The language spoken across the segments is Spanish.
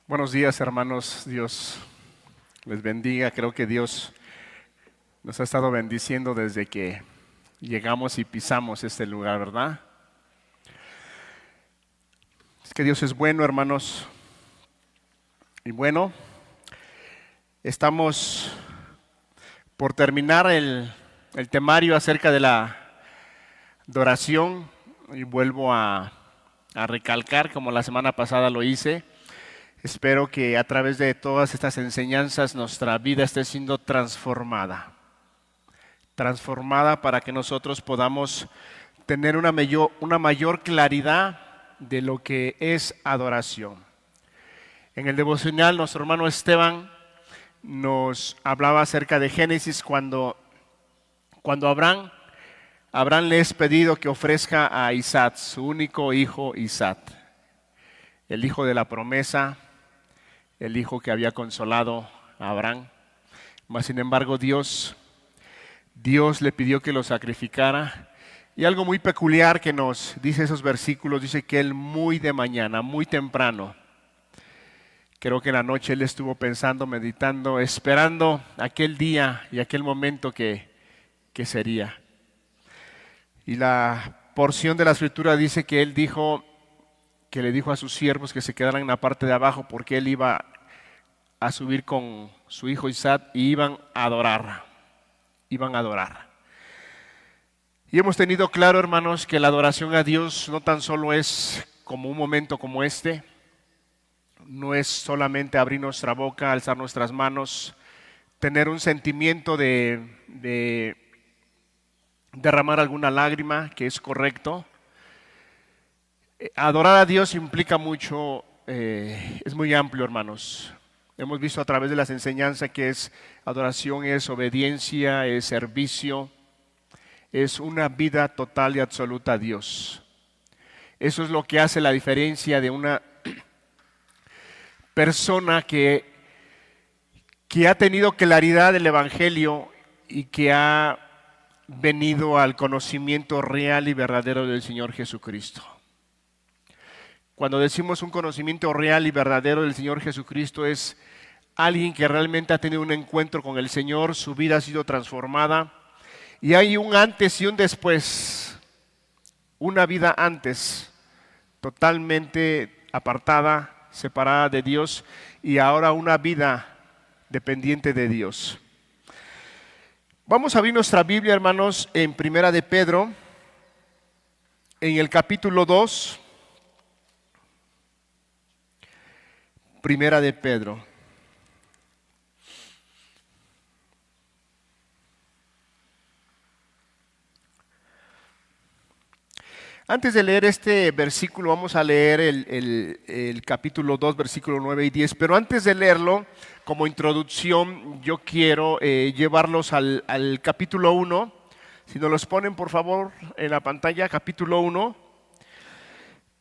Buenos días, hermanos. Dios les bendiga. Creo que Dios nos ha estado bendiciendo desde que llegamos y pisamos este lugar, ¿verdad? Es que Dios es bueno, hermanos. Y bueno, estamos por terminar el temario acerca de la adoración y vuelvo a recalcar, como la semana pasada lo hice. Espero que a través de todas estas enseñanzas nuestra vida esté siendo transformada para que nosotros podamos tener una mayor claridad de lo que es adoración. En el devocional nuestro hermano Esteban nos hablaba acerca de Génesis cuando Abraham le es pedido que ofrezca a Isaac, su único hijo Isaac, el hijo de la promesa, el hijo que había consolado a Abraham. Mas sin embargo Dios le pidió que lo sacrificara. Y algo muy peculiar que nos dice esos versículos, dice que él muy de mañana, muy temprano, creo que en la noche él estuvo pensando, meditando, esperando aquel día y aquel momento que sería. Y la porción de la escritura dice que él dijo, que le dijo a sus siervos que se quedaran en la parte de abajo porque él iba a subir con su hijo Isaac y iban a adorar. Y hemos tenido claro, hermanos, que la adoración a Dios no tan solo es como un momento como este, no es solamente abrir nuestra boca, alzar nuestras manos, tener un sentimiento de derramar alguna lágrima, que es correcto. Adorar a Dios implica mucho, es muy amplio, hermanos. Hemos visto a través de las enseñanzas que adoración es obediencia, es servicio, es una vida total y absoluta a Dios. Eso es lo que hace la diferencia de una persona que ha tenido claridad del Evangelio y que ha venido al conocimiento real y verdadero del Señor Jesucristo. Cuando decimos un conocimiento real y verdadero del Señor Jesucristo es alguien que realmente ha tenido un encuentro con el Señor, su vida ha sido transformada y hay un antes y un después, una vida antes totalmente apartada, separada de Dios y ahora una vida dependiente de Dios. Vamos a abrir nuestra Biblia, hermanos, en Primera de Pedro, en el capítulo 2. Primera de Pedro. Antes de leer este versículo, vamos a leer el capítulo 2, versículo 9 y 10. Pero antes de leerlo, como introducción, yo quiero llevarlos al capítulo 1. Si nos los ponen, por favor, en la pantalla, capítulo 1.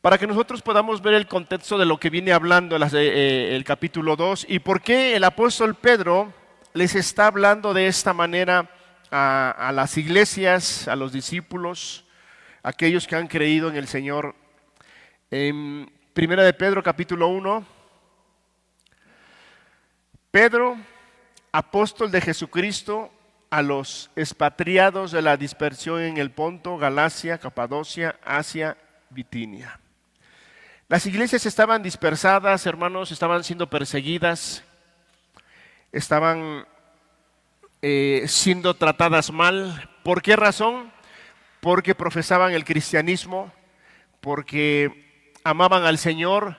Para que nosotros podamos ver el contexto de lo que viene hablando el capítulo 2 y por qué el apóstol Pedro les está hablando de esta manera a las iglesias, a los discípulos, a aquellos que han creído en el Señor. En Primera de Pedro, capítulo 1, Pedro, apóstol de Jesucristo, a los expatriados de la dispersión en el Ponto, Galacia, Capadocia, Asia, Bitinia. Las iglesias estaban dispersadas, hermanos, estaban siendo perseguidas, estaban siendo tratadas mal. ¿Por qué razón? Porque profesaban el cristianismo, porque amaban al Señor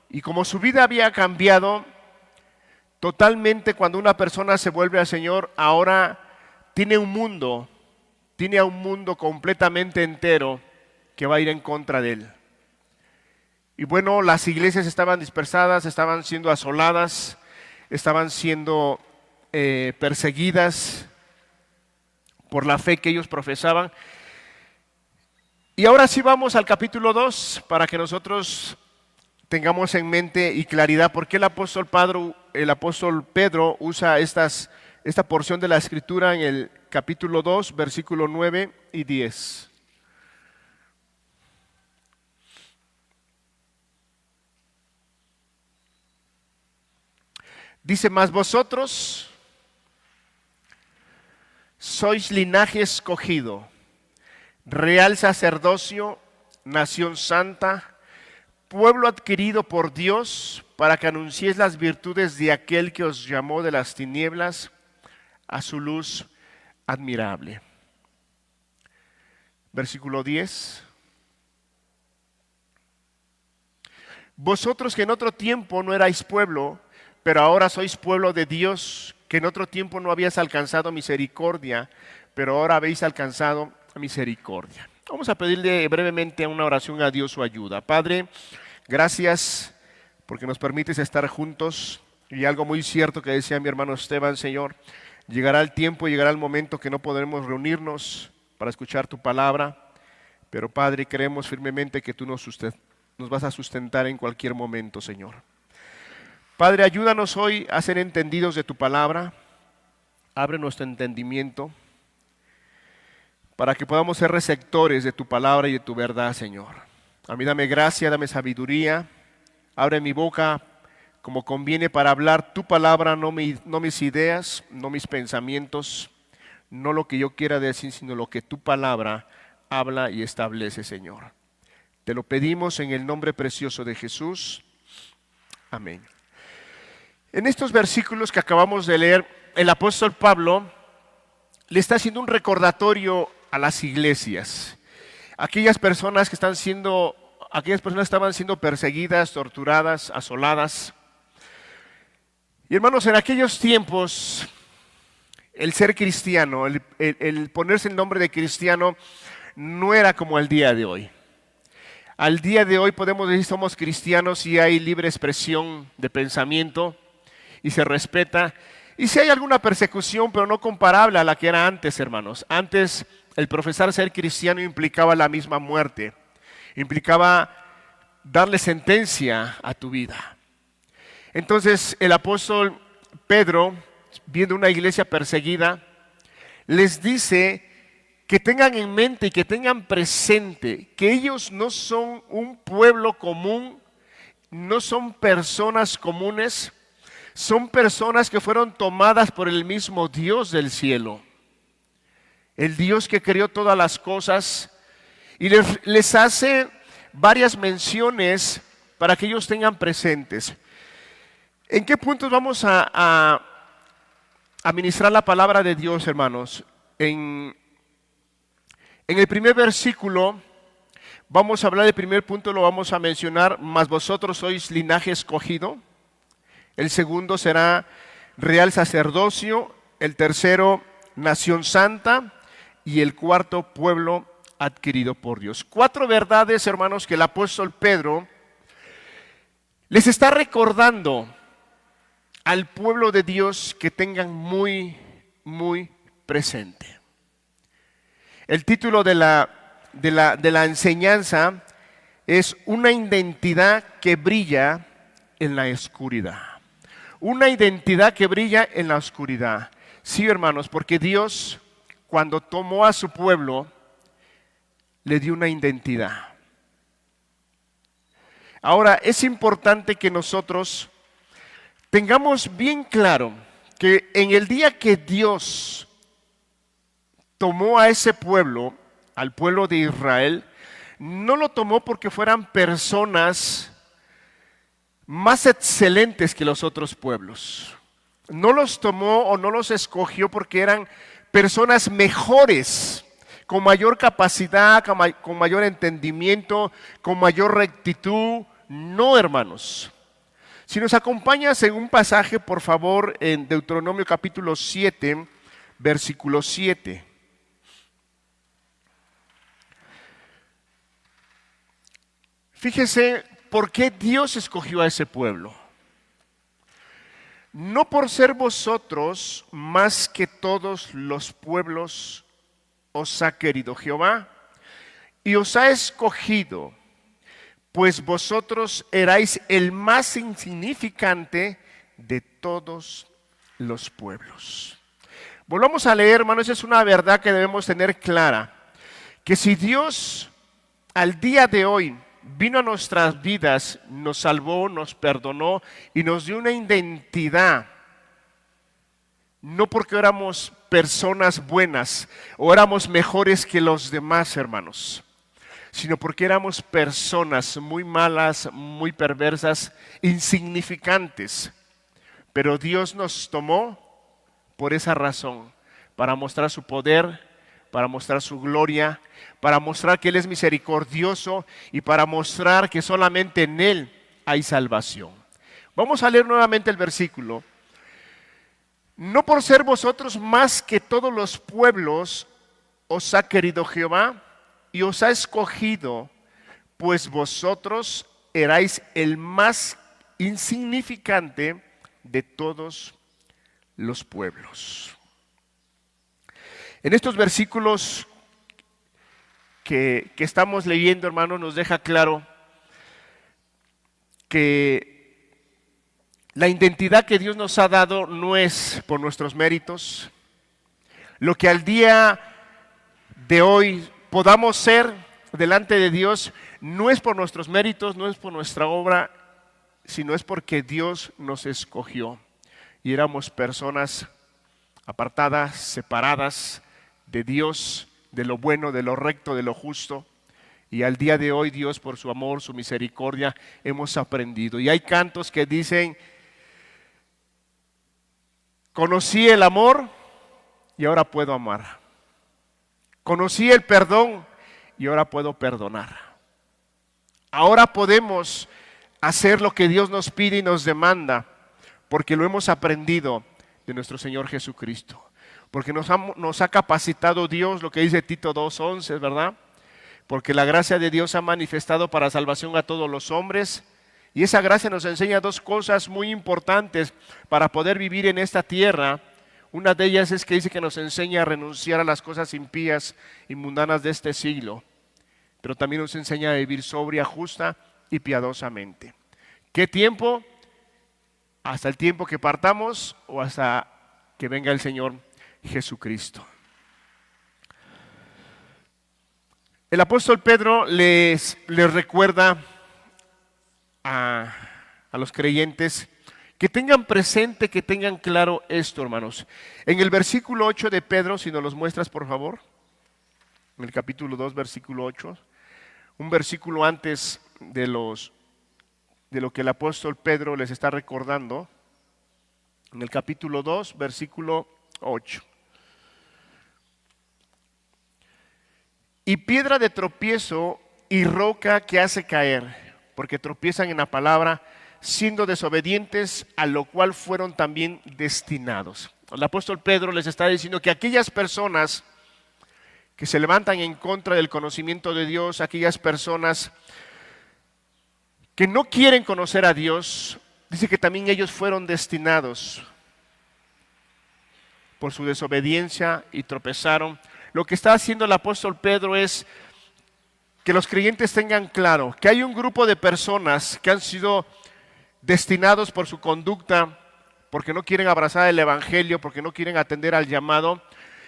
y como su vida había cambiado totalmente cuando una persona se vuelve al Señor, ahora tiene a un mundo completamente entero que va a ir en contra de él. Y bueno, las iglesias estaban dispersadas, estaban siendo asoladas, estaban siendo perseguidas por la fe que ellos profesaban. Y ahora sí vamos al capítulo 2 para que nosotros tengamos en mente y claridad por qué el apóstol Pedro usa esta porción de la escritura en el capítulo 2, versículo 9 y 10. Dice, mas vosotros sois linaje escogido, real sacerdocio, nación santa, pueblo adquirido por Dios, para que anunciéis las virtudes de aquel que os llamó de las tinieblas a su luz admirable. Versículo 10. Vosotros que en otro tiempo no erais pueblo, pero ahora sois pueblo de Dios, que en otro tiempo no habías alcanzado misericordia, pero ahora habéis alcanzado misericordia. Vamos a pedirle brevemente una oración a Dios su ayuda. Padre, gracias porque nos permites estar juntos, y algo muy cierto que decía mi hermano Esteban, Señor, llegará el tiempo, llegará el momento que no podremos reunirnos para escuchar tu palabra, pero Padre, creemos firmemente que tú nos vas a sustentar en cualquier momento, Señor. Padre, ayúdanos hoy a ser entendidos de tu palabra, abre nuestro entendimiento para que podamos ser receptores de tu palabra y de tu verdad, Señor. A mí dame gracia, dame sabiduría, abre mi boca como conviene para hablar tu palabra, no mis ideas, no mis pensamientos, no lo que yo quiera decir, sino lo que tu palabra habla y establece, Señor. Te lo pedimos en el nombre precioso de Jesús. Amén. En estos versículos que acabamos de leer, el apóstol Pablo le está haciendo un recordatorio a las iglesias. Aquellas personas estaban siendo perseguidas, torturadas, asoladas. Y hermanos, en aquellos tiempos, el ser cristiano, el ponerse el nombre de cristiano, no era como el día de hoy. Al día de hoy podemos decir somos cristianos y hay libre expresión de pensamiento y se respeta. Y si hay alguna persecución, pero no comparable a la que era antes, hermanos. Antes el profesar ser cristiano implicaba la misma muerte, implicaba darle sentencia a tu vida. Entonces el apóstol Pedro, viendo una iglesia perseguida, les dice que tengan en mente y que tengan presente que ellos no son un pueblo común, no son personas comunes, son personas que fueron tomadas por el mismo Dios del cielo, el Dios que creó todas las cosas, y les hace varias menciones para que ellos tengan presentes. ¿En qué puntos vamos a ministrar la palabra de Dios, hermanos? En el primer versículo vamos a hablar del primer punto, lo vamos a mencionar, mas vosotros sois linaje escogido. El segundo será real sacerdocio, el tercero nación santa y el cuarto pueblo adquirido por Dios. 4 verdades, hermanos, que el apóstol Pedro les está recordando al pueblo de Dios que tengan muy, muy presente. El título de la enseñanza es una identidad que brilla en la oscuridad. Una identidad que brilla en la oscuridad. Sí, hermanos, porque Dios, cuando tomó a su pueblo, le dio una identidad. Ahora, es importante que nosotros tengamos bien claro que en el día que Dios tomó a ese pueblo, al pueblo de Israel, no lo tomó porque fueran personas más excelentes que los otros pueblos. No los tomó o no los escogió porque eran personas mejores, con mayor capacidad, con mayor entendimiento, con mayor rectitud. No, hermanos. Si nos acompañas en un pasaje, por favor, en Deuteronomio capítulo 7, versículo 7. Fíjese por qué Dios escogió a ese pueblo. No por ser vosotros más que todos los pueblos os ha querido Jehová y os ha escogido, pues vosotros erais el más insignificante de todos los pueblos. Volvamos a leer, hermanos, esa es una verdad que debemos tener clara, que si Dios al día de hoy vino a nuestras vidas, nos salvó, nos perdonó y nos dio una identidad no porque éramos personas buenas o éramos mejores que los demás, hermanos, sino porque éramos personas muy malas, muy perversas, insignificantes. Pero Dios nos tomó por esa razón, para mostrar su poder, para mostrar su gloria, para mostrar que Él es misericordioso y para mostrar que solamente en Él hay salvación. Vamos a leer nuevamente el versículo. No por ser vosotros más que todos los pueblos os ha querido Jehová y os ha escogido, pues vosotros erais el más insignificante de todos los pueblos. En estos versículos que estamos leyendo, hermano, nos deja claro que la identidad que Dios nos ha dado no es por nuestros méritos. Lo que al día de hoy podamos ser delante de Dios no es por nuestros méritos, no es por nuestra obra, sino es porque Dios nos escogió. Y éramos personas apartadas, separadas de Dios, de lo bueno, de lo recto, de lo justo. Y al día de hoy Dios, por su amor, su misericordia, hemos aprendido. Y hay cantos que dicen: conocí el amor y ahora puedo amar. Conocí el perdón y ahora puedo perdonar. Ahora podemos hacer lo que Dios nos pide y nos demanda, porque lo hemos aprendido de nuestro Señor Jesucristo. Porque nos ha capacitado Dios, lo que dice Tito 2:11, ¿verdad? Porque la gracia de Dios ha manifestado para salvación a todos los hombres. Y esa gracia nos enseña dos cosas muy importantes para poder vivir en esta tierra. Una de ellas es que dice que nos enseña a renunciar a las cosas impías y mundanas de este siglo. Pero también nos enseña a vivir sobria, justa y piadosamente. ¿Qué tiempo? Hasta el tiempo que partamos o hasta que venga el Señor Jesucristo. El apóstol Pedro les recuerda a los creyentes que tengan presente, que tengan claro esto, hermanos. En el versículo 8 de Pedro, si nos los muestras por favor, en el capítulo 2, versículo 8, un versículo antes de lo que el apóstol Pedro les está recordando, en el capítulo 2, versículo 8. Y piedra de tropiezo y roca que hace caer, porque tropiezan en la palabra, siendo desobedientes, a lo cual fueron también destinados. El apóstol Pedro les está diciendo que aquellas personas que se levantan en contra del conocimiento de Dios, aquellas personas que no quieren conocer a Dios, dice que también ellos fueron destinados por su desobediencia y tropezaron. Lo que está haciendo el apóstol Pedro es que los creyentes tengan claro que hay un grupo de personas que han sido destinados por su conducta, porque no quieren abrazar el evangelio, porque no quieren atender al llamado,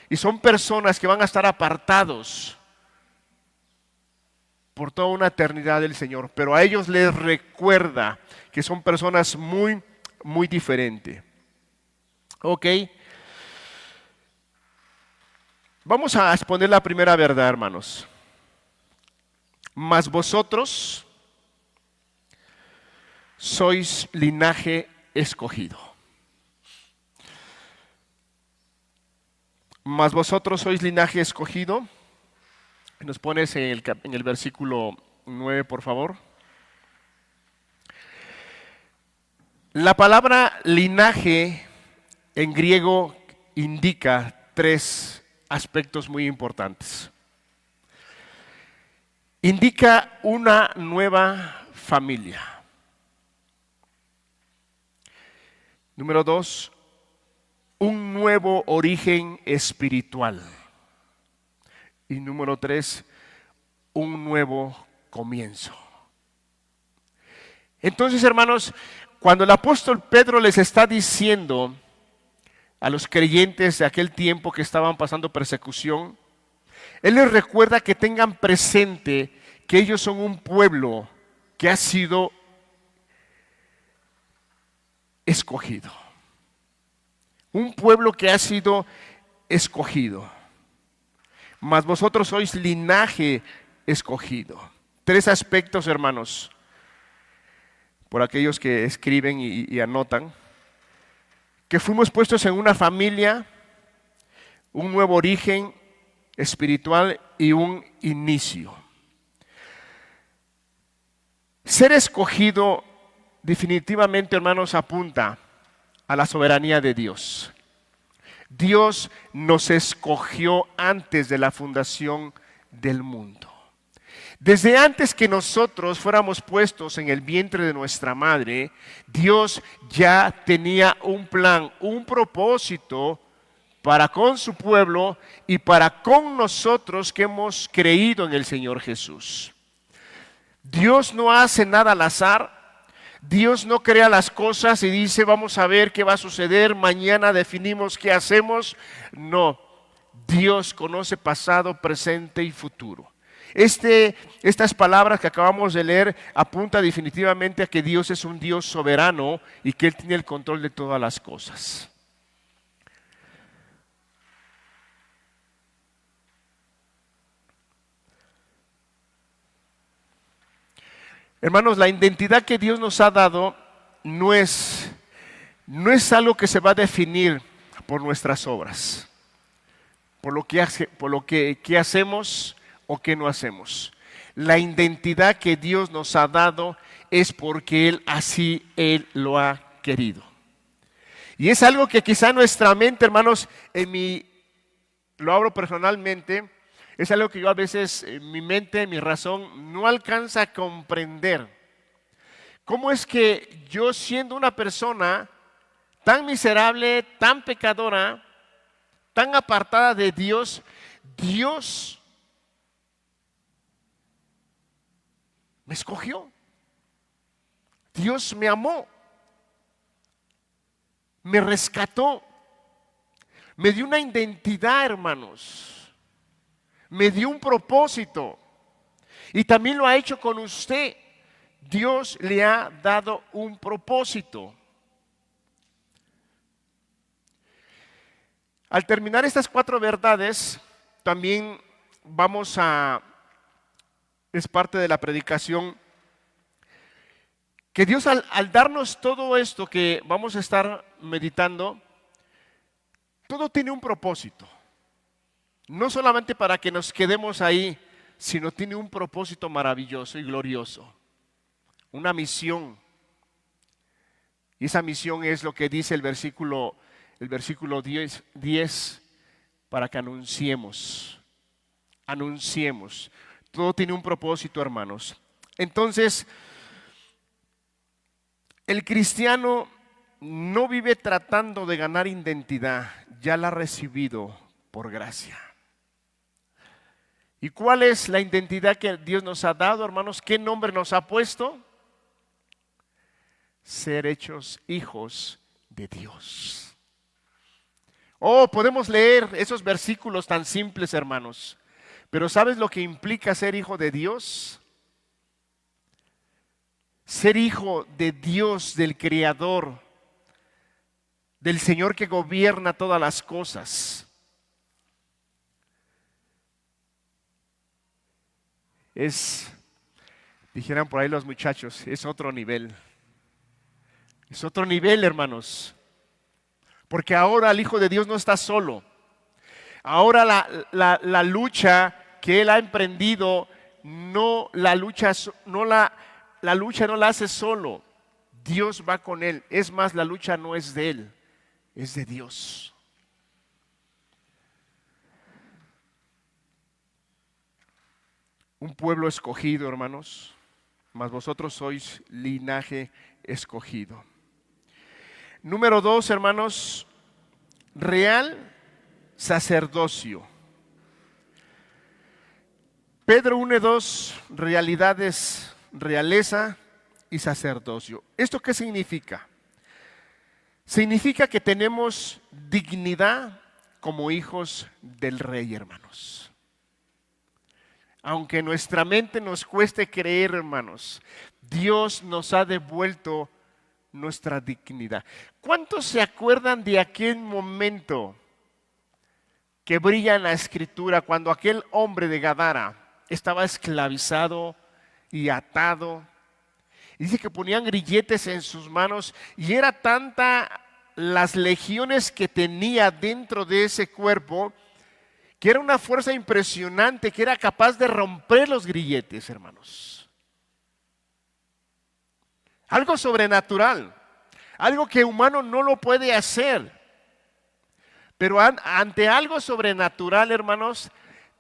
y son personas que van a estar apartados por toda una eternidad del Señor, pero a ellos les recuerda que son personas muy, muy diferentes. Ok. Vamos a exponer la primera verdad, hermanos. Mas vosotros sois linaje escogido. Mas vosotros sois linaje escogido. Nos pones en el versículo 9, por favor. La palabra linaje en griego indica tres aspectos muy importantes. Indica una nueva familia. Número 2, un nuevo origen espiritual. Y número 3, un nuevo comienzo. Entonces, hermanos, cuando el apóstol Pedro les está diciendo a los creyentes de aquel tiempo que estaban pasando persecución, él les recuerda que tengan presente que ellos son un pueblo que ha sido escogido. Un pueblo que ha sido escogido. Mas vosotros sois linaje escogido. 3 aspectos, hermanos, por aquellos que escriben y anotan. Que fuimos puestos en una familia, un nuevo origen espiritual y un inicio. Ser escogido definitivamente, hermanos, apunta a la soberanía de Dios. Dios nos escogió antes de la fundación del mundo. Desde antes que nosotros fuéramos puestos en el vientre de nuestra madre, Dios ya tenía un plan, un propósito para con su pueblo y para con nosotros que hemos creído en el Señor Jesús. Dios no hace nada al azar. Dios no crea las cosas y dice, vamos a ver qué va a suceder, mañana definimos qué hacemos. No, Dios conoce pasado, presente y futuro. Estas palabras que acabamos de leer apuntan definitivamente a que Dios es un Dios soberano y que Él tiene el control de todas las cosas. Hermanos, la identidad que Dios nos ha dado no es algo que se va a definir por nuestras obras, por lo que hacemos o que no hacemos. La identidad que Dios nos ha dado es porque Él lo ha querido. Y es algo que quizá nuestra mente, hermanos, lo hablo personalmente, es algo que yo a veces, mi mente, mi razón, no alcanza a comprender. ¿Cómo es que yo, siendo una persona tan miserable, tan pecadora, tan apartada de Dios, Dios me escogió? Dios me amó, me rescató, me dio una identidad, hermanos. Me dio un propósito y también lo ha hecho con usted. Dios le ha dado un propósito. Al terminar estas 4 verdades, también es parte de la predicación, que Dios al darnos todo esto que vamos a estar meditando, todo tiene un propósito. No solamente para que nos quedemos ahí, sino tiene un propósito maravilloso y glorioso. Una misión. Y esa misión es lo que dice el versículo 10, para que anunciemos. Anunciemos. Todo tiene un propósito, hermanos. Entonces, el cristiano no vive tratando de ganar identidad, ya la ha recibido por gracia. ¿Y cuál es la identidad que Dios nos ha dado, hermanos? ¿Qué nombre nos ha puesto? Ser hechos hijos de Dios. Oh, podemos leer esos versículos tan simples, hermanos. Pero ¿sabes lo que implica ser hijo de Dios? Ser hijo de Dios, del Creador, del Señor que gobierna todas las cosas. Dijeran por ahí los muchachos, es otro nivel. Es otro nivel, hermanos. Porque ahora el Hijo de Dios no está solo. Ahora la lucha que Él ha emprendido, la lucha no la hace solo. Dios va con Él. Es más, la lucha no es de Él, es de Dios. Un pueblo escogido, hermanos, mas vosotros sois linaje escogido. Número 2, hermanos, real sacerdocio. Pedro une 2 realidades, realeza y sacerdocio. ¿Esto qué significa? Significa que tenemos dignidad como hijos del Rey, hermanos. Aunque nuestra mente nos cueste creer, hermanos, Dios nos ha devuelto nuestra dignidad. ¿Cuántos se acuerdan de aquel momento que brilla en la Escritura cuando aquel hombre de Gadara estaba esclavizado y atado? Y dice que ponían grilletes en sus manos y era tanta las legiones que tenía dentro de ese cuerpo que era una fuerza impresionante, que era capaz de romper los grilletes, hermanos. Algo sobrenatural, algo que humano no lo puede hacer. Pero ante algo sobrenatural, hermanos,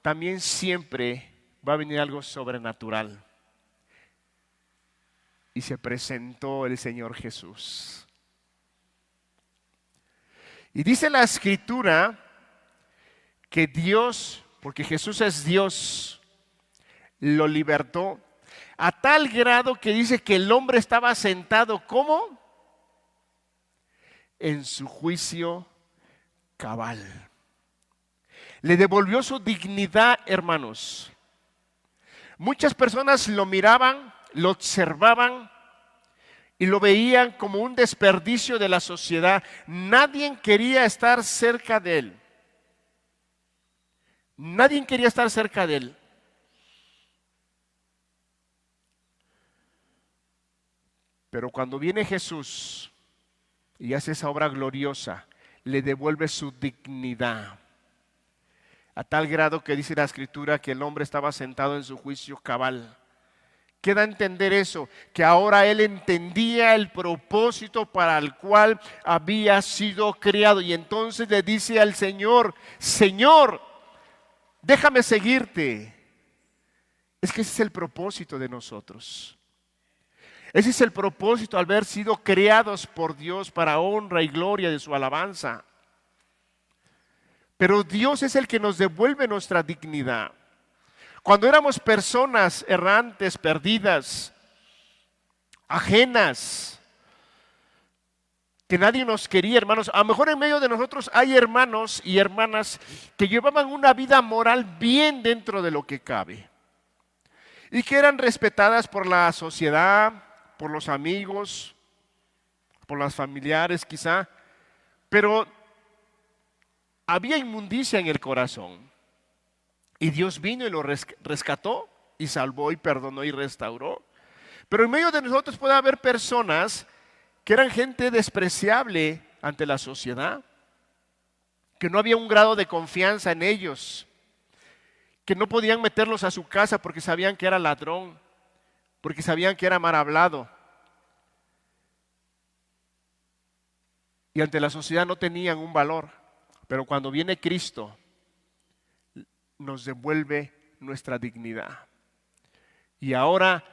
también siempre va a venir algo sobrenatural. Y se presentó el Señor Jesús. Y dice la Escritura que Dios, porque Jesús es Dios, lo libertó a tal grado que dice que el hombre estaba sentado, ¿cómo? En su juicio cabal. Le devolvió su dignidad, hermanos. Muchas personas lo miraban, lo observaban y lo veían como un desperdicio de la sociedad. Nadie quería estar cerca de él. Nadie quería estar cerca de él. Pero cuando viene Jesús y hace esa obra gloriosa, le devuelve su dignidad. A tal grado que dice la Escritura que el hombre estaba sentado en su juicio cabal. ¿Qué da a entender eso? Que ahora él entendía el propósito para el cual había sido creado. Y entonces le dice al Señor: Señor, déjame seguirte. Es que ese es el propósito de nosotros. Ese es el propósito al haber sido creados por Dios para honra y gloria de su alabanza. Pero Dios es el que nos devuelve nuestra dignidad. Cuando éramos personas errantes, perdidas, ajenas, que nadie nos quería, hermanos. A lo mejor en medio de nosotros hay hermanos y hermanas que llevaban una vida moral bien dentro de lo que cabe. Y que eran respetadas por la sociedad, por los amigos, por los familiares quizá. Pero había inmundicia en el corazón. Y Dios vino y lo rescató y salvó y perdonó y restauró. Pero en medio de nosotros puede haber personas que eran gente despreciable ante la sociedad, que no había un grado de confianza en ellos, que no podían meterlos a su casa porque sabían que era ladrón, porque sabían que era mal hablado. Y ante la sociedad no tenían un valor. Pero cuando viene Cristo, nos devuelve nuestra dignidad. Y ahora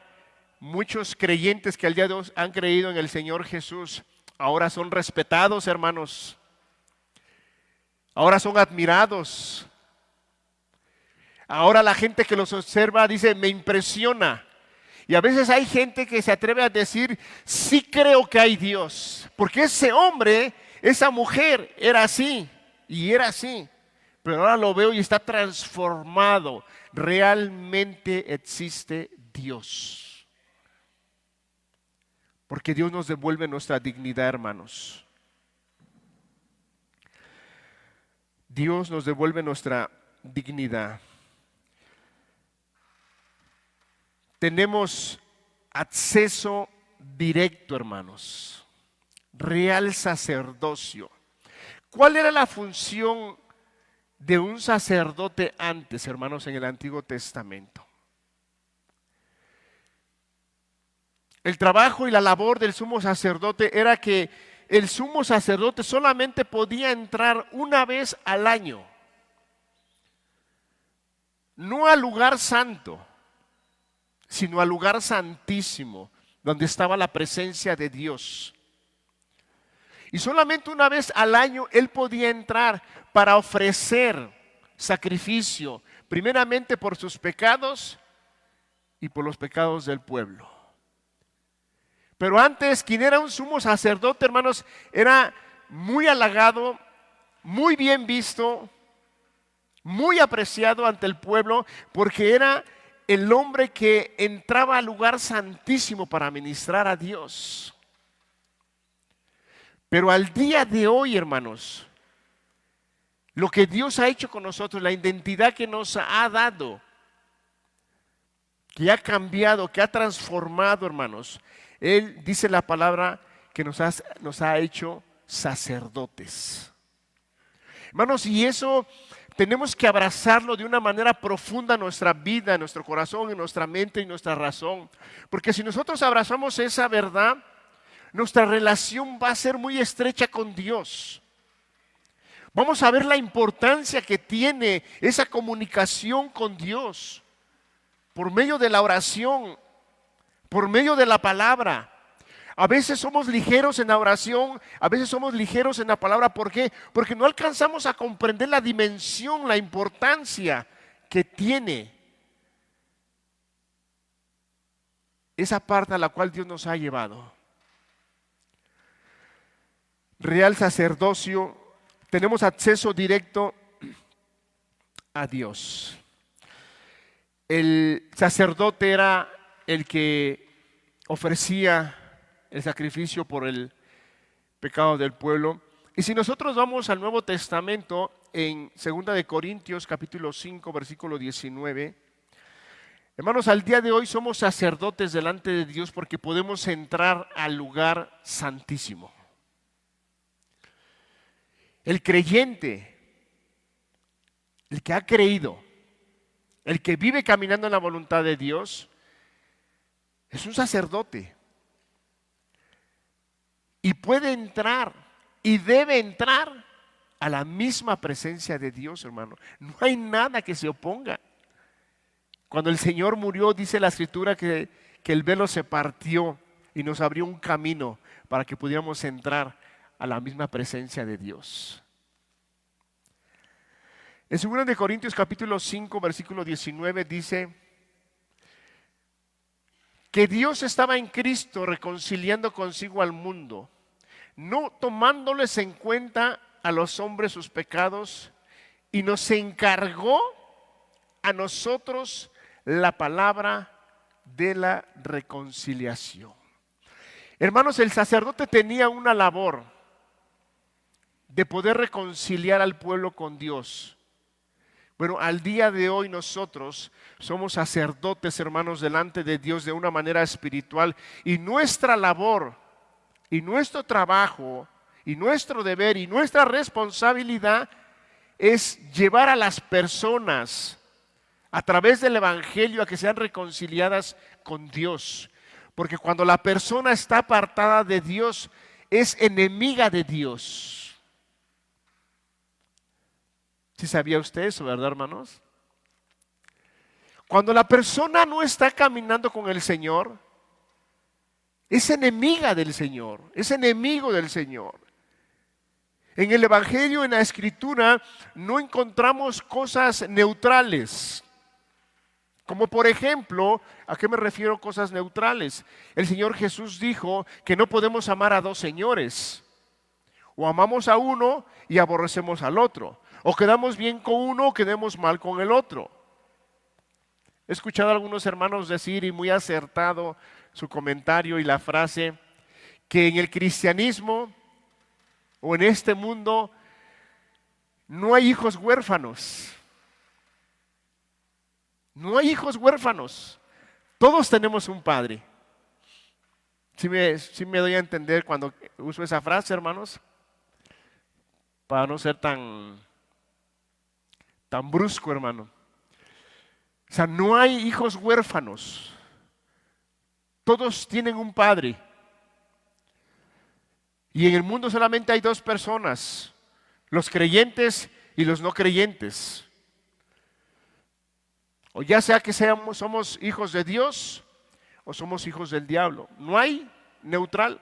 muchos creyentes que al día de hoy han creído en el Señor Jesús, ahora son respetados, hermanos. Ahora son admirados. Ahora la gente que los observa dice: me impresiona. Y a veces hay gente que se atreve a decir: sí creo que hay Dios. Porque ese hombre, esa mujer era así y era así. Pero ahora lo veo y está transformado. Realmente existe Dios. Porque Dios nos devuelve nuestra dignidad, hermanos. Dios nos devuelve nuestra dignidad. Tenemos acceso directo, hermanos. Real sacerdocio. ¿Cuál era la función de un sacerdote antes, hermanos, en el Antiguo Testamento? El trabajo y la labor del sumo sacerdote era que el sumo sacerdote solamente podía entrar una vez al año, no al lugar santo, sino al lugar santísimo, donde estaba la presencia de Dios. Y solamente una vez al año él podía entrar para ofrecer sacrificio, primeramente por sus pecados y por los pecados del pueblo. Pero antes, quien era un sumo sacerdote, hermanos, era muy halagado, muy bien visto, muy apreciado ante el pueblo, porque era el hombre que entraba al lugar santísimo para ministrar a Dios. Pero al día de hoy, hermanos, lo que Dios ha hecho con nosotros, la identidad que nos ha dado, que ha cambiado, que ha transformado, hermanos. Él dice la palabra que nos ha hecho sacerdotes. Hermanos, y eso tenemos que abrazarlo de una manera profunda en nuestra vida, en nuestro corazón, en nuestra mente y nuestra razón. Porque si nosotros abrazamos esa verdad, nuestra relación va a ser muy estrecha con Dios. Vamos a ver la importancia que tiene esa comunicación con Dios por medio de la oración, por medio de la palabra. A veces somos ligeros en la oración, a veces somos ligeros en la palabra. ¿Por qué? Porque no alcanzamos a comprender la dimensión, la importancia que tiene esa parte a la cual Dios nos ha llevado. Real sacerdocio, tenemos acceso directo a Dios. El sacerdote era el que ofrecía el sacrificio por el pecado del pueblo. Y si nosotros vamos al Nuevo Testamento, en 2 de Corintios capítulo 5, versículo 19, hermanos, al día de hoy somos sacerdotes delante de Dios porque podemos entrar al lugar santísimo. El creyente, el que ha creído, el que vive caminando en la voluntad de Dios, es un sacerdote. Y puede entrar y debe entrar a la misma presencia de Dios, hermano. No hay nada que se oponga. Cuando el Señor murió, dice la Escritura que el velo se partió y nos abrió un camino para que pudiéramos entrar a la misma presencia de Dios. En 2 de Corintios capítulo 5, versículo 19 dice que Dios estaba en Cristo reconciliando consigo al mundo, no tomándoles en cuenta a los hombres sus pecados, y nos encargó a nosotros la palabra de la reconciliación. Hermanos, el sacerdote tenía una labor de poder reconciliar al pueblo con Dios. Bueno, al día de hoy nosotros somos sacerdotes, hermanos, delante de Dios de una manera espiritual, y nuestra labor y nuestro trabajo y nuestro deber y nuestra responsabilidad es llevar a las personas a través del Evangelio a que sean reconciliadas con Dios. Porque cuando la persona está apartada de Dios, es enemiga de Dios. ¿Sí sabía usted eso, verdad, hermanos? Cuando la persona no está caminando con el Señor, es enemiga del Señor, es enemigo del Señor. En el Evangelio, en la Escritura, no encontramos cosas neutrales. Como por ejemplo, ¿a qué me refiero cosas neutrales? El Señor Jesús dijo que no podemos amar a dos señores. O amamos a uno y aborrecemos al otro. O quedamos bien con uno o quedamos mal con el otro. He escuchado a algunos hermanos decir, y muy acertado su comentario y la frase, que en el cristianismo o en este mundo no hay hijos huérfanos. No hay hijos huérfanos. Todos tenemos un padre. ¿Sí me doy a entender cuando uso esa frase, hermanos? Para no ser tan brusco, hermano. O sea, no hay hijos huérfanos. Todos tienen un padre. Y en el mundo solamente hay dos personas, los creyentes y los no creyentes. O ya sea que somos hijos de Dios o somos hijos del diablo. No hay neutral.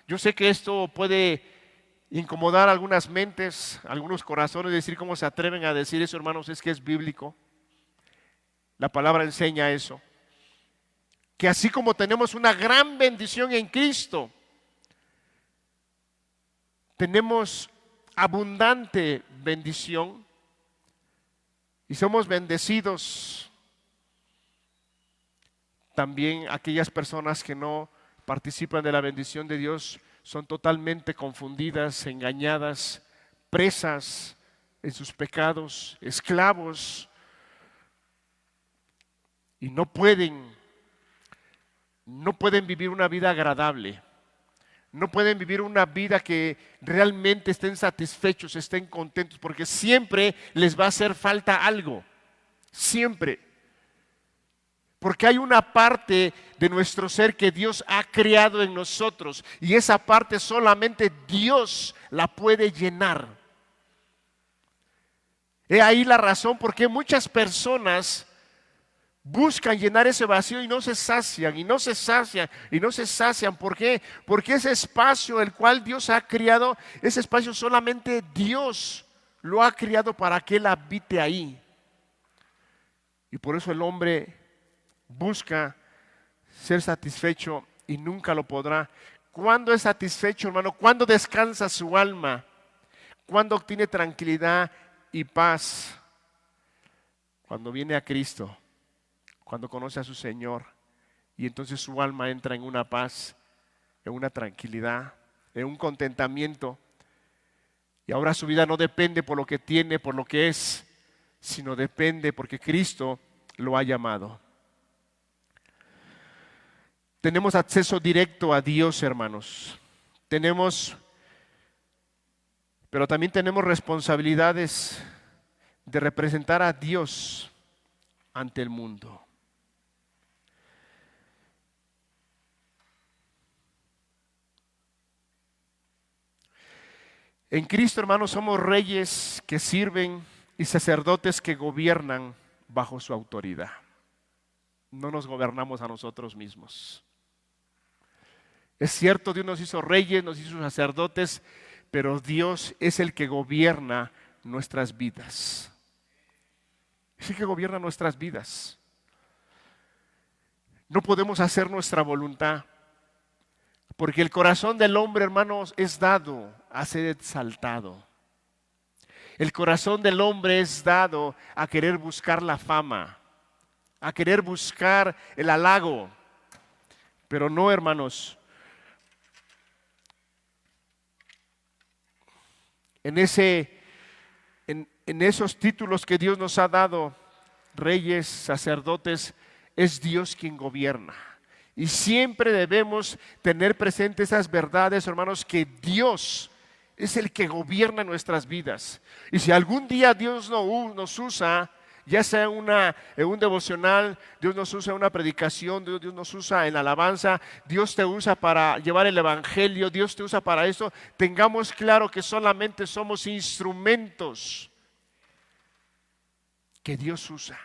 Yo sé que esto puede incomodar algunas mentes, algunos corazones, decir cómo se atreven a decir eso, hermanos, es que es bíblico. La palabra enseña eso. Que así como tenemos una gran bendición en Cristo, tenemos abundante bendición y somos bendecidos. También aquellas personas que no participan de la bendición de Dios son totalmente confundidas, engañadas, presas en sus pecados, esclavos, y no pueden vivir una vida agradable. No pueden vivir una vida que realmente estén satisfechos, estén contentos, porque siempre les va a hacer falta algo. Siempre. Porque hay una parte de nuestro ser que Dios ha creado en nosotros y esa parte solamente Dios la puede llenar. He ahí la razón por qué muchas personas buscan llenar ese vacío y no se sacian, y no se sacian, y no se sacian. ¿Por qué? Porque ese espacio el cual Dios ha creado, ese espacio solamente Dios lo ha creado para que Él habite ahí. Y por eso el hombre busca ser satisfecho y nunca lo podrá. ¿Cuándo es satisfecho, hermano? ¿Cuándo descansa su alma? ¿Cuándo obtiene tranquilidad y paz? Cuando viene a Cristo, cuando conoce a su Señor, y entonces su alma entra en una paz, en una tranquilidad, en un contentamiento. Y ahora su vida no depende por lo que tiene, por lo que es, sino depende porque Cristo lo ha llamado. Tenemos acceso directo a Dios, hermanos. Pero también tenemos responsabilidades de representar a Dios ante el mundo. En Cristo, hermanos, somos reyes que sirven y sacerdotes que gobiernan bajo su autoridad. No nos gobernamos a nosotros mismos. Es cierto, Dios nos hizo reyes, nos hizo sacerdotes, pero Dios es el que gobierna nuestras vidas. Es el que gobierna nuestras vidas. No podemos hacer nuestra voluntad, porque el corazón del hombre, hermanos, es dado a ser exaltado. El corazón del hombre es dado a querer buscar la fama, a querer buscar el halago. Pero no, hermanos. En esos títulos que Dios nos ha dado, reyes, sacerdotes, es Dios quien gobierna. Y siempre debemos tener presentes esas verdades, hermanos, que Dios es el que gobierna nuestras vidas. Y si algún día Dios nos usa, ya sea en un devocional, Dios nos usa en una predicación, Dios nos usa en alabanza, Dios te usa para llevar el evangelio, Dios te usa para eso, tengamos claro que solamente somos instrumentos que Dios usa.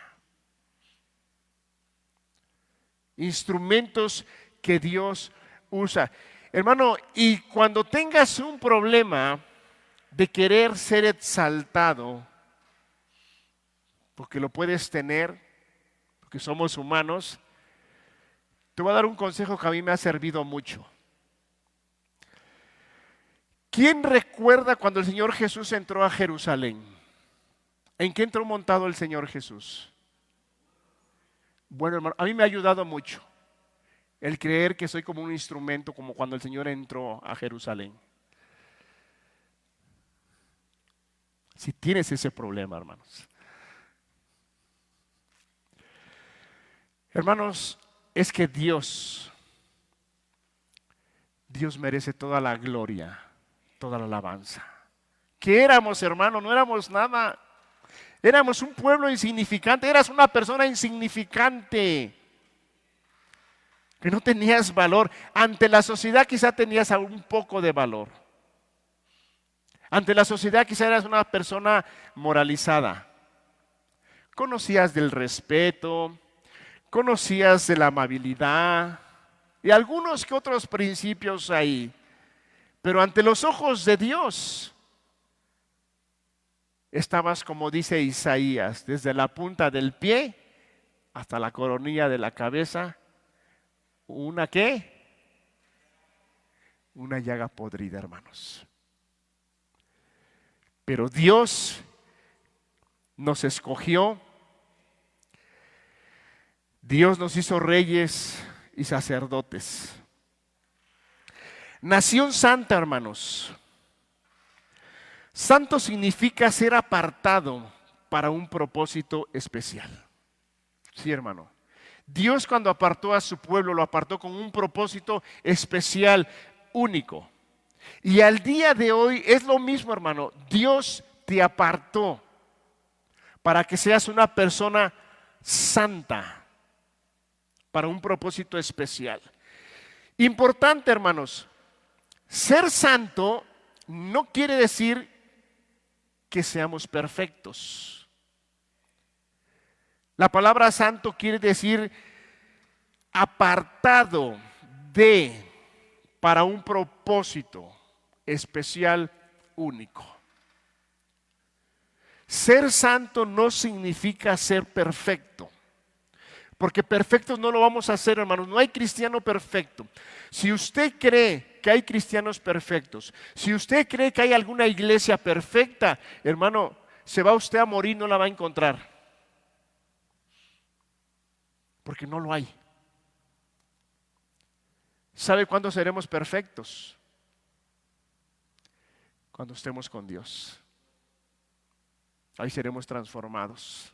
Instrumentos que Dios usa. Hermano, y cuando tengas un problema de querer ser exaltado, porque lo puedes tener, porque somos humanos, te voy a dar un consejo que a mí me ha servido mucho. ¿Quién recuerda cuando el Señor Jesús entró a Jerusalén? ¿En qué entró montado el Señor Jesús? Bueno, hermano, a mí me ha ayudado mucho el creer que soy como un instrumento, como cuando el Señor entró a Jerusalén. Si tienes ese problema, hermanos. Hermanos, es que Dios merece toda la gloria, toda la alabanza. ¿Qué éramos, hermano? No éramos nada. Éramos un pueblo insignificante, eras una persona insignificante, que no tenías valor. Ante la sociedad quizá tenías un poco de valor. Ante la sociedad quizá eras una persona moralizada. Conocías del respeto, conocías de la amabilidad y algunos que otros principios ahí. Pero ante los ojos de Dios, estabas, como dice Isaías, desde la punta del pie hasta la coronilla de la cabeza, ¿una qué? Una llaga podrida, hermanos. Pero Dios nos escogió, Dios nos hizo reyes y sacerdotes. Nación santa, hermanos. Santo significa ser apartado para un propósito especial. Sí, hermano. Dios cuando apartó a su pueblo, lo apartó con un propósito especial, único. Y al día de hoy es lo mismo, hermano. Dios te apartó para que seas una persona santa, para un propósito especial. Importante, hermanos, ser santo no quiere decir que seamos perfectos. La palabra santo quiere decir apartado de, para un propósito especial, único. Ser santo no significa ser perfecto, porque perfectos no lo vamos a hacer, hermanos. No hay cristiano perfecto. Si usted cree que hay cristianos perfectos, si usted cree que hay alguna iglesia perfecta, hermano, se va usted a morir, no la va a encontrar. Porque no lo hay. ¿Sabe cuándo seremos perfectos? Cuando estemos con Dios. Ahí seremos transformados.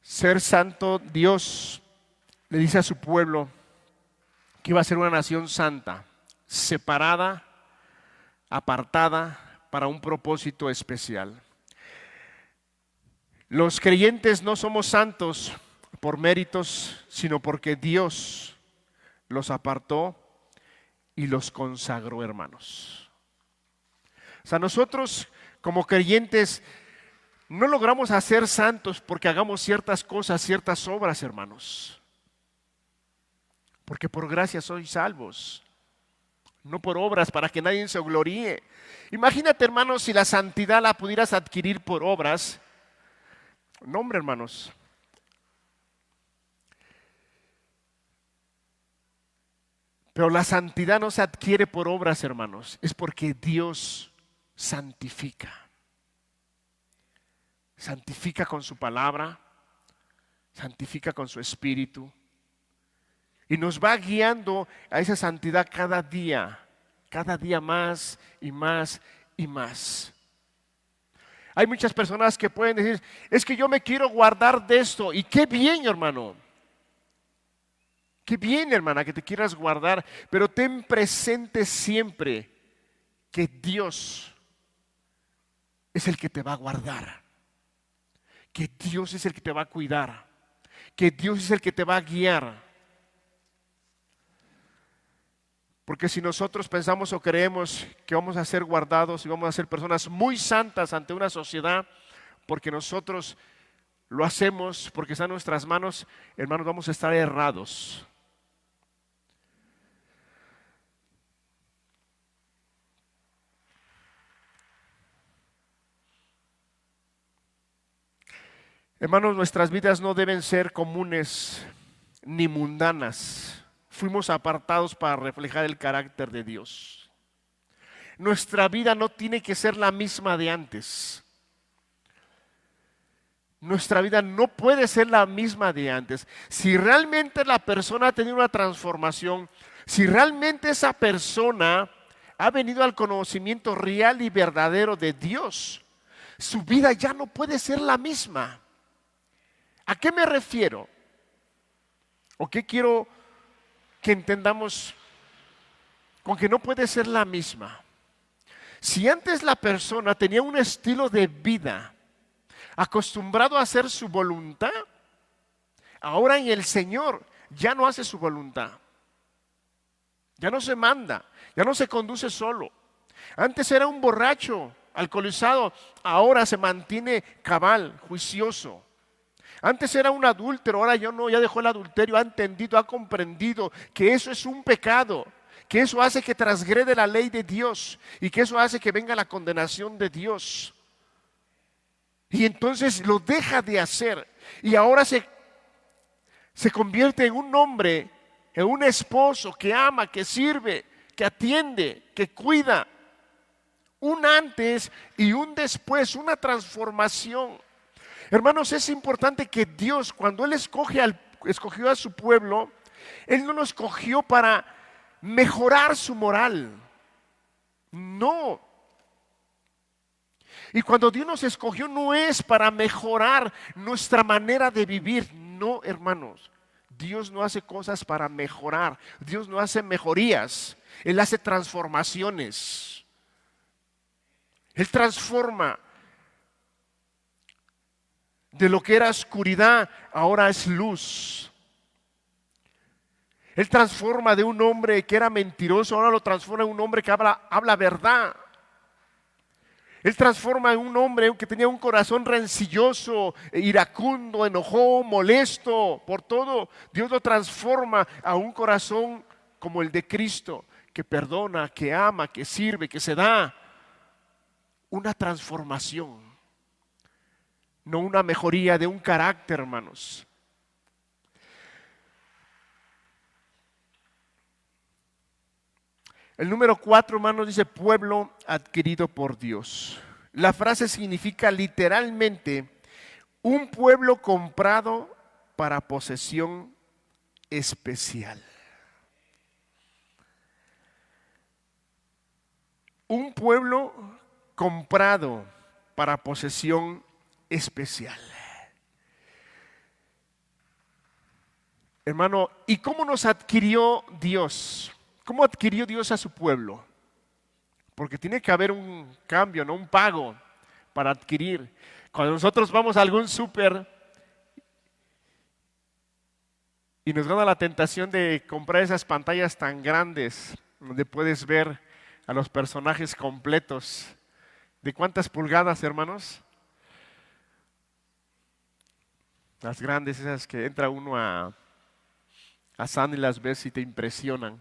Ser santo, Dios le dice a su pueblo que iba a ser una nación santa, separada, apartada para un propósito especial. Los creyentes no somos santos por méritos, sino porque Dios los apartó y los consagró, hermanos. O sea, nosotros como creyentes no logramos hacer santos porque hagamos ciertas cosas, ciertas obras, hermanos. Porque por gracia sois salvos, no por obras para que nadie se gloríe. Imagínate, hermanos, si la santidad la pudieras adquirir por obras. No, hombre, hermanos. Pero la santidad no se adquiere por obras, hermanos. Es porque Dios santifica. Santifica con su palabra, santifica con su espíritu y nos va guiando a esa santidad cada día más y más y más. Hay muchas personas que pueden decir, es que yo me quiero guardar de esto, y qué bien, hermano. Qué bien, hermana, que te quieras guardar, pero ten presente siempre que Dios es el que te va a guardar. Que Dios es el que te va a cuidar, que Dios es el que te va a guiar. Porque si nosotros pensamos o creemos que vamos a ser guardados y vamos a ser personas muy santas ante una sociedad, porque nosotros lo hacemos, porque está en nuestras manos, hermanos, vamos a estar errados. Hermanos, nuestras vidas no deben ser comunes ni mundanas. Fuimos apartados para reflejar el carácter de Dios. Nuestra vida no tiene que ser la misma de antes. Nuestra vida no puede ser la misma de antes. Si realmente la persona ha tenido una transformación, si realmente esa persona ha venido al conocimiento real y verdadero de Dios, su vida ya no puede ser la misma. ¿A qué me refiero? ¿O qué quiero que entendamos con que no puede ser la misma? Si antes la persona tenía un estilo de vida acostumbrado a hacer su voluntad, ahora en el Señor ya no hace su voluntad. Ya no se manda, ya no se conduce solo. Antes era un borracho, alcoholizado, ahora se mantiene cabal, juicioso. Antes era un adúltero, ahora ya no, ya dejó el adulterio, ha entendido, ha comprendido que eso es un pecado, que eso hace que transgrede la ley de Dios y que eso hace que venga la condenación de Dios. Y entonces lo deja de hacer y ahora se convierte en un hombre, en un esposo que ama, que sirve, que atiende, que cuida. Un antes y un después, una transformación. Hermanos, es importante que Dios, cuando Él escoge escogió a su pueblo, Él no lo escogió para mejorar su moral. No. Y cuando Dios nos escogió no es para mejorar nuestra manera de vivir. No, hermanos. Dios no hace cosas para mejorar. Dios no hace mejorías. Él hace transformaciones. Él transforma. De lo que era oscuridad, ahora es luz. Él transforma de un hombre que era mentiroso, ahora lo transforma en un hombre que habla verdad. Él transforma en un hombre que tenía un corazón rencilloso, iracundo, enojón, molesto por todo. Dios lo transforma a un corazón como el de Cristo, que perdona, que ama, que sirve, que se da. Una transformación. No una mejoría de un carácter, hermanos. El número 4, hermanos, dice pueblo adquirido por Dios. La frase significa literalmente un pueblo comprado para posesión especial. Un pueblo comprado para posesión especial. Hermano, ¿y cómo nos adquirió Dios? ¿Cómo adquirió Dios a su pueblo? Porque tiene que haber un cambio, no un pago para adquirir. Cuando nosotros vamos a algún súper y nos gana la tentación de comprar esas pantallas tan grandes donde puedes ver a los personajes completos. ¿De cuántas pulgadas, hermanos? Las grandes, esas que entra uno a San y las ves y te impresionan.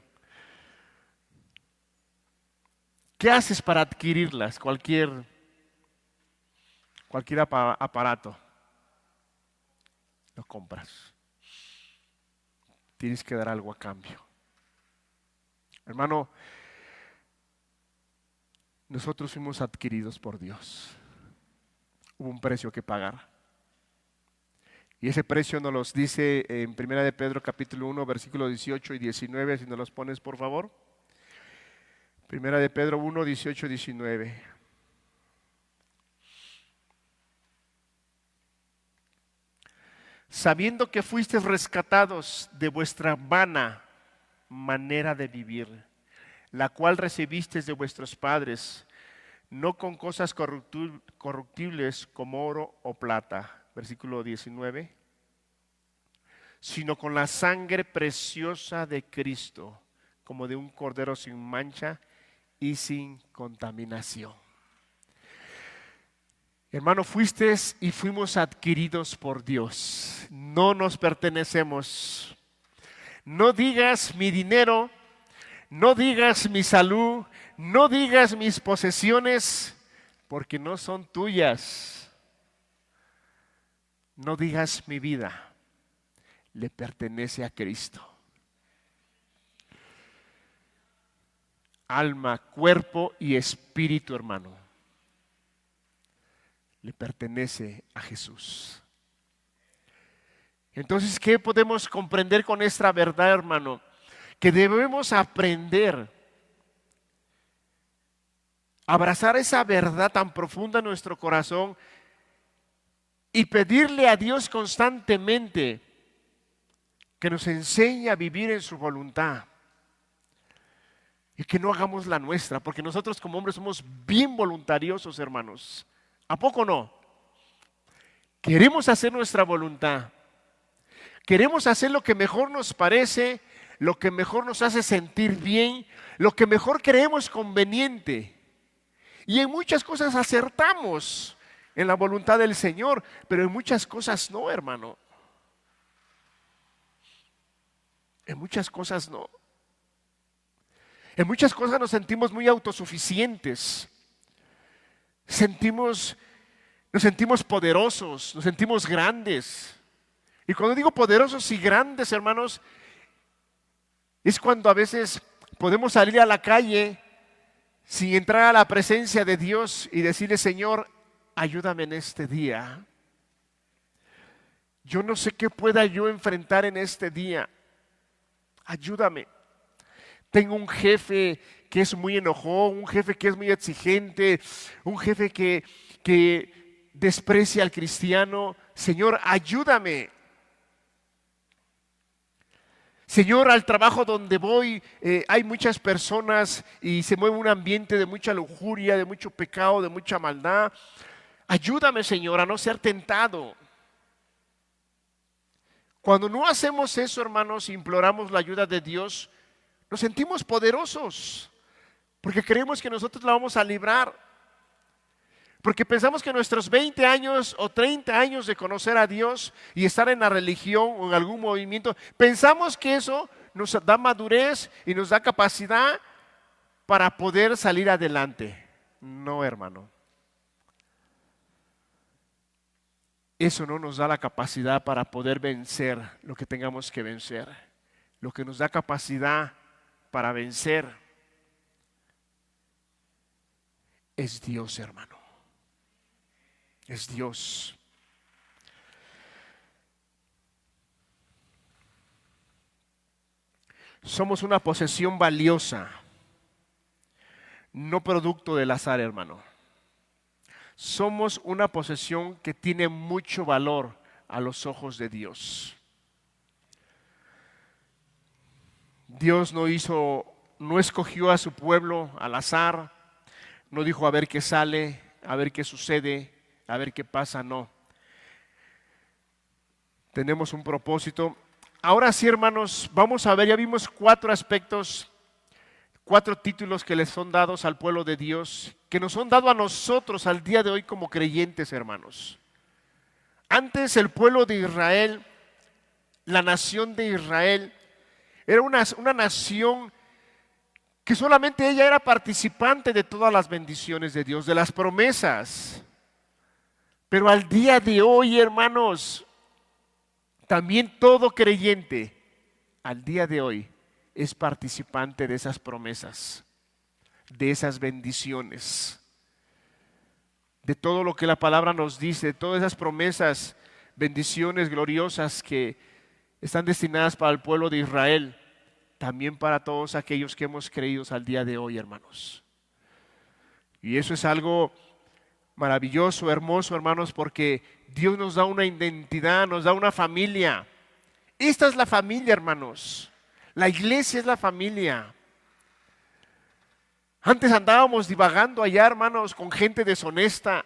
¿Qué haces para adquirirlas? Cualquier aparato. Lo compras. Tienes que dar algo a cambio. Hermano, nosotros fuimos adquiridos por Dios. Hubo un precio que pagar. Y ese precio nos los dice en 1 de Pedro capítulo 1, versículos 18 y 19, si nos los pones por favor. 1 de Pedro 1, 18 y 19. Sabiendo que fuisteis rescatados de vuestra vana manera de vivir, la cual recibisteis de vuestros padres, no con cosas corruptibles como oro o plata, versículo 19, sino con la sangre preciosa de Cristo, como de un cordero sin mancha y sin contaminación. Hermano, fuisteis y fuimos adquiridos por Dios. No nos pertenecemos. No digas mi dinero, no digas mi salud, no digas mis posesiones, porque no son tuyas. No digas mi vida, le pertenece a Cristo. Alma, cuerpo y espíritu, hermano, le pertenece a Jesús. Entonces, ¿qué podemos comprender con esta verdad, hermano? Que debemos aprender a abrazar esa verdad tan profunda en nuestro corazón y pedirle a Dios constantemente que nos enseñe a vivir en su voluntad. Y que no hagamos la nuestra, porque nosotros como hombres somos bien voluntariosos, hermanos. ¿A poco no? Queremos hacer nuestra voluntad. Queremos hacer lo que mejor nos parece, lo que mejor nos hace sentir bien, lo que mejor creemos conveniente. Y en muchas cosas acertamos en la voluntad del Señor, pero en muchas cosas no, hermano. En muchas cosas no. En muchas cosas nos sentimos muy autosuficientes. Nos sentimos poderosos, nos sentimos grandes. Y cuando digo poderosos y grandes, hermanos, es cuando a veces podemos salir a la calle sin entrar a la presencia de Dios y decirle, Señor, ayúdame en este día. Yo no sé qué pueda yo enfrentar en este día. Ayúdame. Tengo un jefe que es muy enojón, un jefe que es muy exigente, un jefe que desprecia al cristiano. Señor, ayúdame. Señor, al trabajo donde voy hay muchas personas y se mueve un ambiente de mucha lujuria, de mucho pecado, de mucha maldad. Ayúdame, Señor, a no ser tentado. Cuando no hacemos eso, hermanos, imploramos la ayuda de Dios, nos sentimos poderosos, porque creemos que nosotros la vamos a librar, porque pensamos que nuestros 20 años o 30 años de conocer a Dios y estar en la religión o en algún movimiento, pensamos que eso nos da madurez y nos da capacidad para poder salir adelante. No, hermano. Eso no nos da la capacidad para poder vencer lo que tengamos que vencer. Lo que nos da capacidad para vencer es Dios, hermano. Es Dios. Somos una posesión valiosa, no producto del azar, hermano. Somos una posesión que tiene mucho valor a los ojos de Dios. Dios no escogió a su pueblo al azar, no dijo a ver qué sale, a ver qué sucede, a ver qué pasa, no. Tenemos un propósito. Ahora sí, hermanos, vamos a ver, ya vimos 4 aspectos, 4 títulos que les son dados al pueblo de Dios, que nos son dados a nosotros al día de hoy como creyentes, hermanos. Antes el pueblo de Israel, la nación de Israel, era una nación que solamente ella era participante de todas las bendiciones de Dios, de las promesas. Pero al día de hoy, hermanos, también todo creyente, al día de hoy, es participante de esas promesas, de esas bendiciones, de todo lo que la palabra nos dice, de todas esas promesas, bendiciones gloriosas que están destinadas para el pueblo de Israel, también para todos aquellos que hemos creído al día de hoy, hermanos. Y eso es algo maravilloso, hermoso, hermanos, porque Dios nos da una identidad, nos da una familia. Esta es la familia, hermanos. La iglesia es la familia. Antes andábamos divagando allá, hermanos, con gente deshonesta,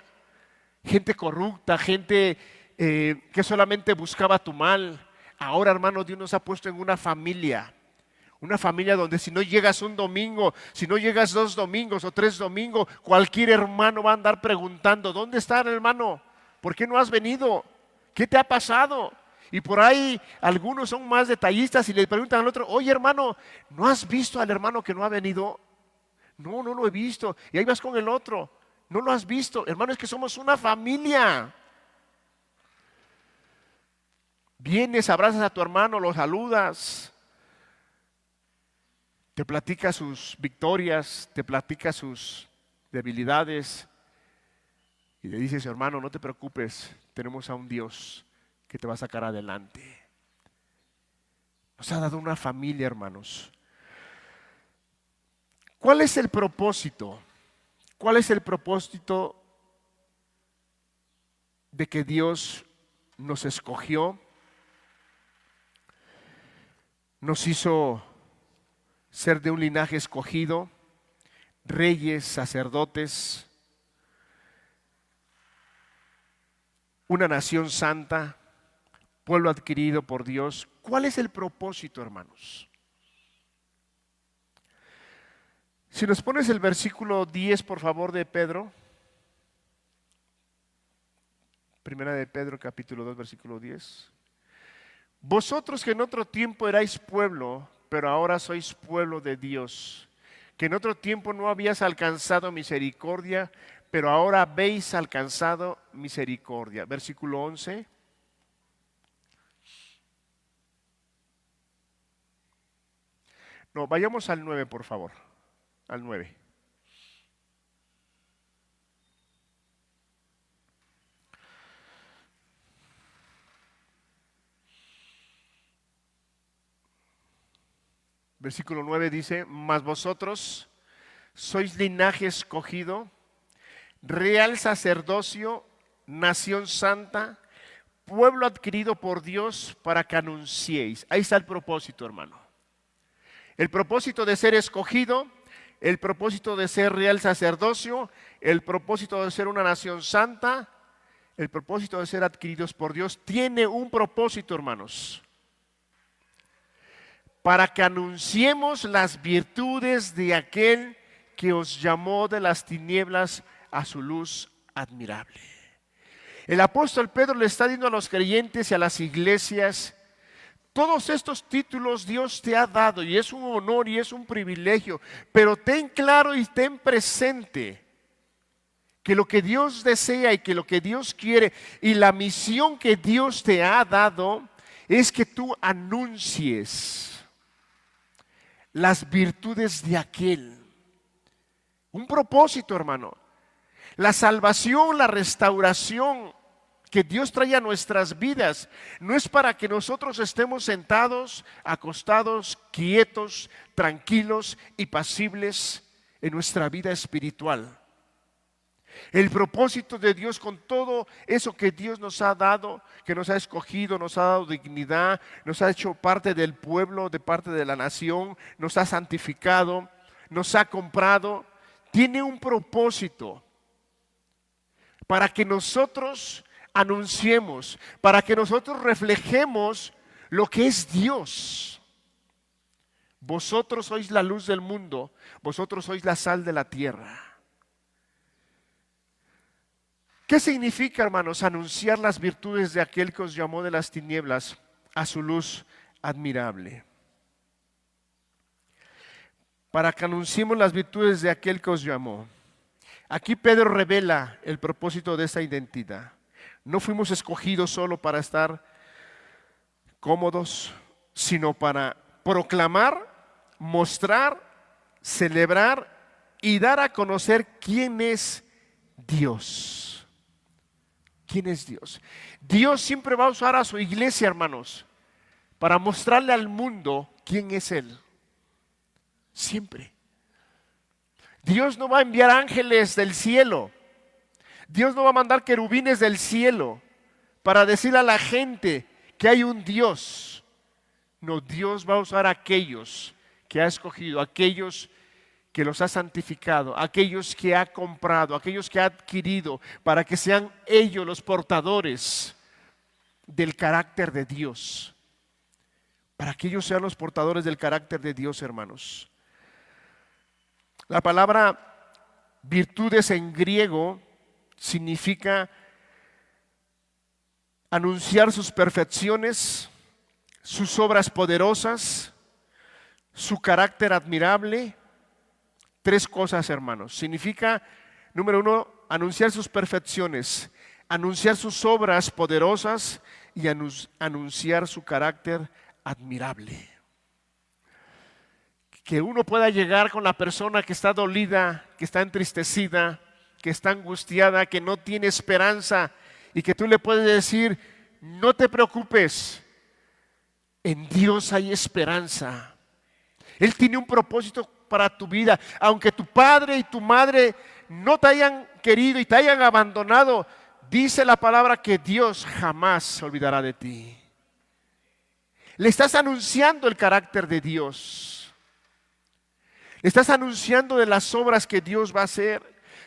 gente corrupta, gente que solamente buscaba tu mal. Ahora, hermanos, Dios nos ha puesto en una familia. Una familia donde si no llegas un domingo, si no llegas 2 domingos o 3 domingos, cualquier hermano va a andar preguntando, ¿dónde está el hermano? ¿Por qué no has venido? ¿Qué te ha pasado? Y por ahí algunos son más detallistas y le preguntan al otro, oye hermano, ¿no has visto al hermano que no ha venido? No, no lo he visto. Y ahí vas con el otro, no lo has visto. Hermano, es que somos una familia. Vienes, abrazas a tu hermano, lo saludas. Te platica sus victorias, te platica sus debilidades y le dices, hermano, no te preocupes, tenemos a un Dios que te va a sacar adelante. Nos ha dado una familia, hermanos. ¿Cuál es el propósito? ¿Cuál es el propósito de que Dios nos escogió, nos hizo ser de un linaje escogido, reyes, sacerdotes, una nación santa, pueblo adquirido por Dios? ¿Cuál es el propósito, hermanos? Si nos pones el versículo 10, por favor, de Pedro. Primera de Pedro, capítulo 2, versículo 10. Vosotros que en otro tiempo erais pueblo, pero ahora sois pueblo de Dios, que en otro tiempo no habías alcanzado misericordia, pero ahora habéis alcanzado misericordia. Versículo 11. No, vayamos al 9, por favor. Al 9. Versículo 9 dice: mas vosotros sois linaje escogido, real sacerdocio, nación santa, pueblo adquirido por Dios para que anunciéis. Ahí está el propósito, hermano. El propósito de ser escogido, el propósito de ser real sacerdocio, el propósito de ser una nación santa, el propósito de ser adquiridos por Dios, tiene un propósito, hermanos. Para que anunciemos las virtudes de aquel que os llamó de las tinieblas a su luz admirable. El apóstol Pedro le está diciendo a los creyentes y a las iglesias: todos estos títulos Dios te ha dado y es un honor y es un privilegio, pero ten claro y ten presente que lo que Dios desea y que lo que Dios quiere y la misión que Dios te ha dado es que tú anuncies las virtudes de aquel. Un propósito, hermano. La salvación, la restauración que Dios trae a nuestras vidas no es para que nosotros estemos sentados, acostados, quietos, tranquilos y pasibles en nuestra vida espiritual. El propósito de Dios con todo eso que Dios nos ha dado, que nos ha escogido, nos ha dado dignidad, nos ha hecho parte del pueblo, de parte de la nación, nos ha santificado, nos ha comprado, tiene un propósito para que nosotros anunciemos, para que nosotros reflejemos lo que es Dios. Vosotros sois la luz del mundo, vosotros sois la sal de la tierra. ¿Qué significa, hermanos, anunciar las virtudes de aquel que os llamó de las tinieblas a su luz admirable? Para que anunciemos las virtudes de aquel que os llamó. Aquí Pedro revela el propósito de esa identidad. No fuimos escogidos solo para estar cómodos, sino para proclamar, mostrar, celebrar y dar a conocer quién es Dios. ¿Quién es Dios? Dios siempre va a usar a su iglesia, hermanos, para mostrarle al mundo quién es Él. Siempre. Dios no va a enviar ángeles del cielo. Dios no va a mandar querubines del cielo para decirle a la gente que hay un Dios. No, Dios va a usar a aquellos que ha escogido, aquellos que los ha santificado, aquellos que ha comprado, aquellos que ha adquirido, para que sean ellos los portadores del carácter de Dios. Para que ellos sean los portadores del carácter de Dios, hermanos. La palabra virtudes en griego significa anunciar sus perfecciones, sus obras poderosas, su carácter admirable. Tres cosas, hermanos. Significa, número uno, anunciar sus perfecciones, anunciar sus obras poderosas y anunciar su carácter admirable. Que uno pueda llegar con la persona que está dolida, que está entristecida, que está angustiada, que no tiene esperanza, y que tú le puedes decir: no te preocupes, en Dios hay esperanza. Él tiene un propósito para tu vida. Aunque tu padre y tu madre no te hayan querido y te hayan abandonado, dice la palabra que Dios jamás se olvidará de ti. Le estás anunciando el carácter de Dios. Le estás anunciando de las obras que Dios va a hacer.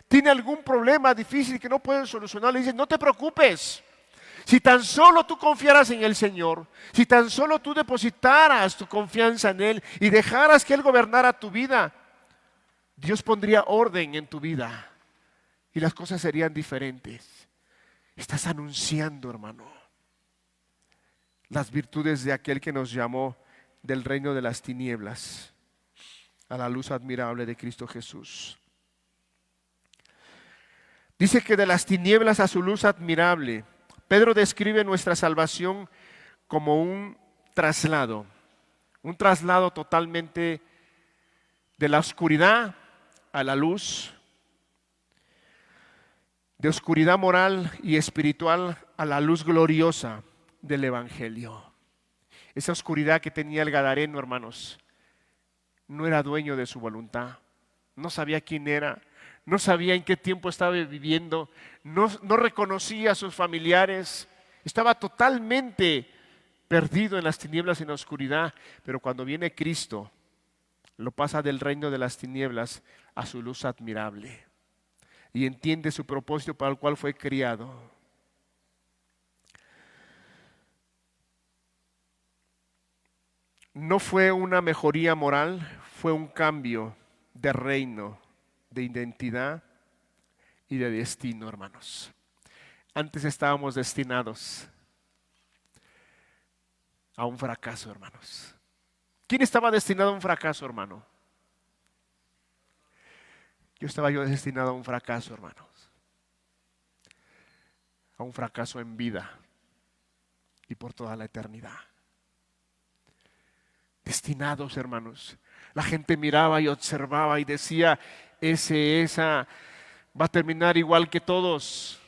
Tiene algún problema difícil que no puedes solucionar, le dices: no te preocupes. Si tan solo tú confiaras en el Señor, si tan solo tú depositaras tu confianza en Él y dejaras que Él gobernara tu vida, Dios pondría orden en tu vida y las cosas serían diferentes. Estás anunciando, hermano, las virtudes de aquel que nos llamó del reino de las tinieblas a la luz admirable de Cristo Jesús. Dice que de las tinieblas a su luz admirable. Pedro describe nuestra salvación como un traslado totalmente de la oscuridad a la luz, de oscuridad moral y espiritual a la luz gloriosa del Evangelio. Esa oscuridad que tenía el gadareno, hermanos, no era dueño de su voluntad, no sabía quién era, no sabía en qué tiempo estaba viviendo, no reconocía a sus familiares, estaba totalmente perdido en las tinieblas y en la oscuridad. Pero cuando viene Cristo, lo pasa del reino de las tinieblas a su luz admirable y entiende su propósito para el cual fue criado. No fue una mejoría moral, fue un cambio de reino, de identidad y de destino, hermanos. Antes estábamos destinados a un fracaso, hermanos. ¿Quién estaba destinado a un fracaso, hermano? Yo destinado a un fracaso, hermanos. A un fracaso en vida y por toda la eternidad. Destinados, hermanos. La gente miraba y observaba y decía, esa va a terminar igual que todos.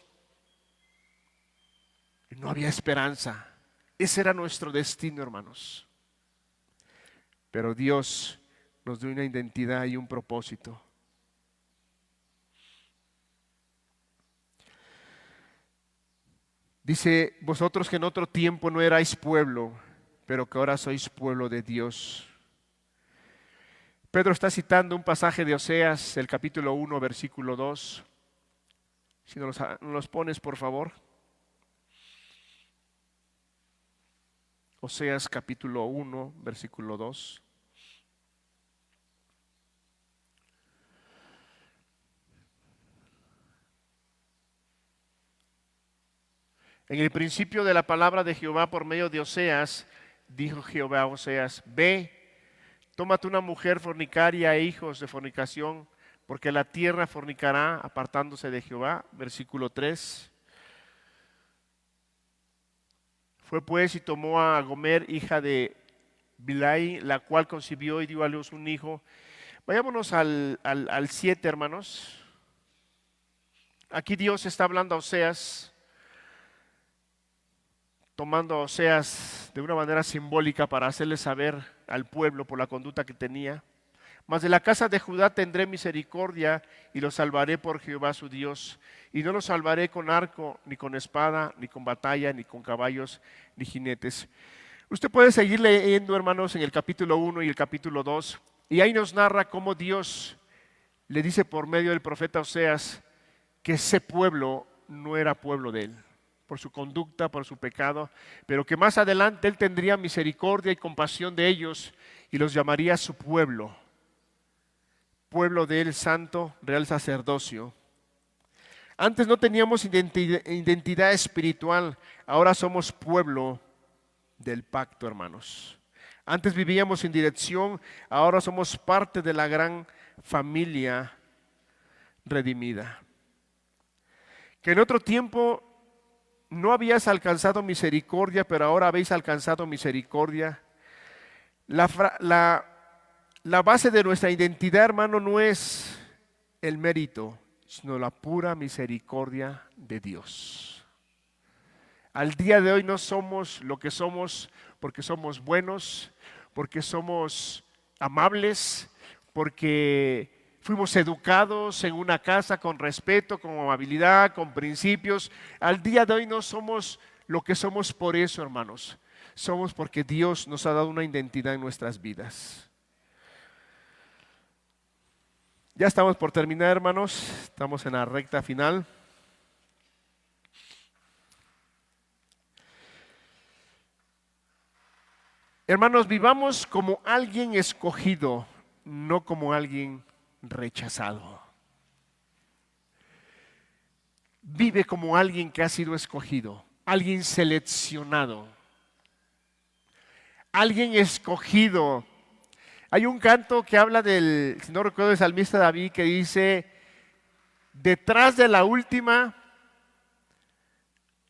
Y no había esperanza. Ese era nuestro destino, hermanos. Pero Dios nos dio una identidad y un propósito. Dice, vosotros que en otro tiempo no erais pueblo, pero que ahora sois pueblo de Dios. Pedro está citando un pasaje de Oseas, el capítulo 1, versículo 2. Si nos los pones, por favor. Oseas capítulo 1, versículo 2. En el principio de la palabra de Jehová por medio de Oseas, dijo Jehová a Oseas, ve, tómate una mujer fornicaria e hijos de fornicación, porque la tierra fornicará apartándose de Jehová. Versículo 3. Fue pues y tomó a Gomer, hija de Bilai, la cual concibió y dio a luz un hijo. Vayámonos al 7, hermanos. Aquí Dios está hablando a Oseas, tomando a Oseas de una manera simbólica para hacerle saber al pueblo por la conducta que tenía. Mas de la casa de Judá tendré misericordia y los salvaré por Jehová su Dios. Y no los salvaré con arco, ni con espada, ni con batalla, ni con caballos, ni jinetes. Usted puede seguir leyendo, hermanos, en el capítulo 1 y el capítulo 2. Y ahí nos narra cómo Dios le dice por medio del profeta Oseas que ese pueblo no era pueblo de él, por su conducta, por su pecado, pero que más adelante él tendría misericordia y compasión de ellos y los llamaría su pueblo. Pueblo de él, santo, real sacerdocio. Antes no teníamos identidad espiritual, ahora somos pueblo del pacto, hermanos. Antes vivíamos sin dirección, ahora somos parte de la gran familia redimida. Que en otro tiempo no habías alcanzado misericordia, pero ahora habéis alcanzado misericordia. La base de nuestra identidad, hermano, no es el mérito, sino la pura misericordia de Dios. Al día de hoy no somos lo que somos porque somos buenos, porque somos amables, porque fuimos educados en una casa con respeto, con amabilidad, con principios. Al día de hoy no somos lo que somos por eso, hermanos. Somos porque Dios nos ha dado una identidad en nuestras vidas. Ya estamos por terminar, hermanos. Estamos en la recta final. Hermanos, vivamos como alguien escogido, no como alguien rechazado. Vive como alguien que ha sido escogido, alguien seleccionado, alguien escogido. Hay un canto que habla del, si no recuerdo, el salmista David, que dice, detrás de la última,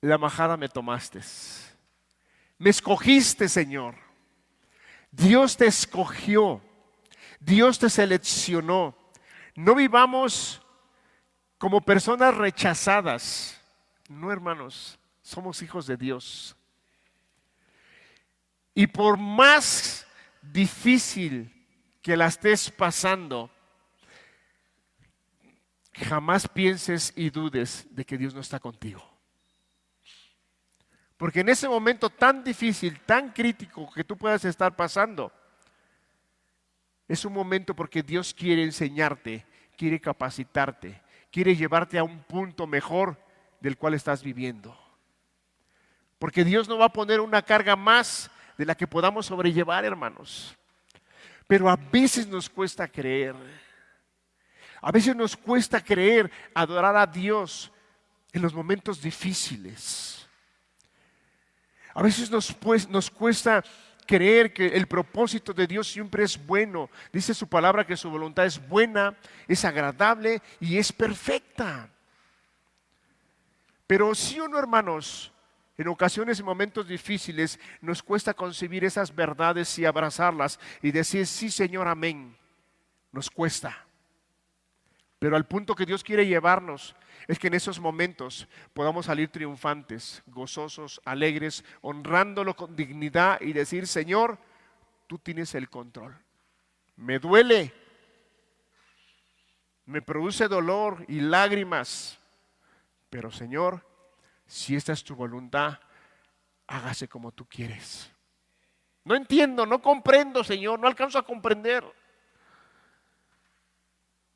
la majada me tomaste. Me escogiste, Señor. Dios te escogió. Dios te seleccionó. No vivamos como personas rechazadas. No, hermanos, somos hijos de Dios. Y por más difícil que la estés pasando, jamás pienses y dudes de que Dios no está contigo. Porque en ese momento tan difícil, tan crítico que tú puedas estar pasando, es un momento porque Dios quiere enseñarte, quiere capacitarte, quiere llevarte a un punto mejor del cual estás viviendo. Porque Dios no va a poner una carga más de la que podamos sobrellevar, hermanos. Pero a veces nos cuesta creer. A veces nos cuesta creer, adorar a Dios en los momentos difíciles. A veces nos cuesta creer que el propósito de Dios siempre es bueno. Dice su palabra que su voluntad es buena, es agradable y es perfecta. Pero sí o no, hermanos, en ocasiones, en momentos difíciles, nos cuesta concebir esas verdades y abrazarlas y decir, sí, Señor, amén. Nos cuesta. Pero al punto que Dios quiere llevarnos es que en esos momentos podamos salir triunfantes, gozosos, alegres, honrándolo con dignidad y decir, Señor, tú tienes el control. Me duele, me produce dolor y lágrimas, pero Señor, si esta es tu voluntad, hágase como tú quieres. No entiendo, no comprendo, Señor, no alcanzo a comprender.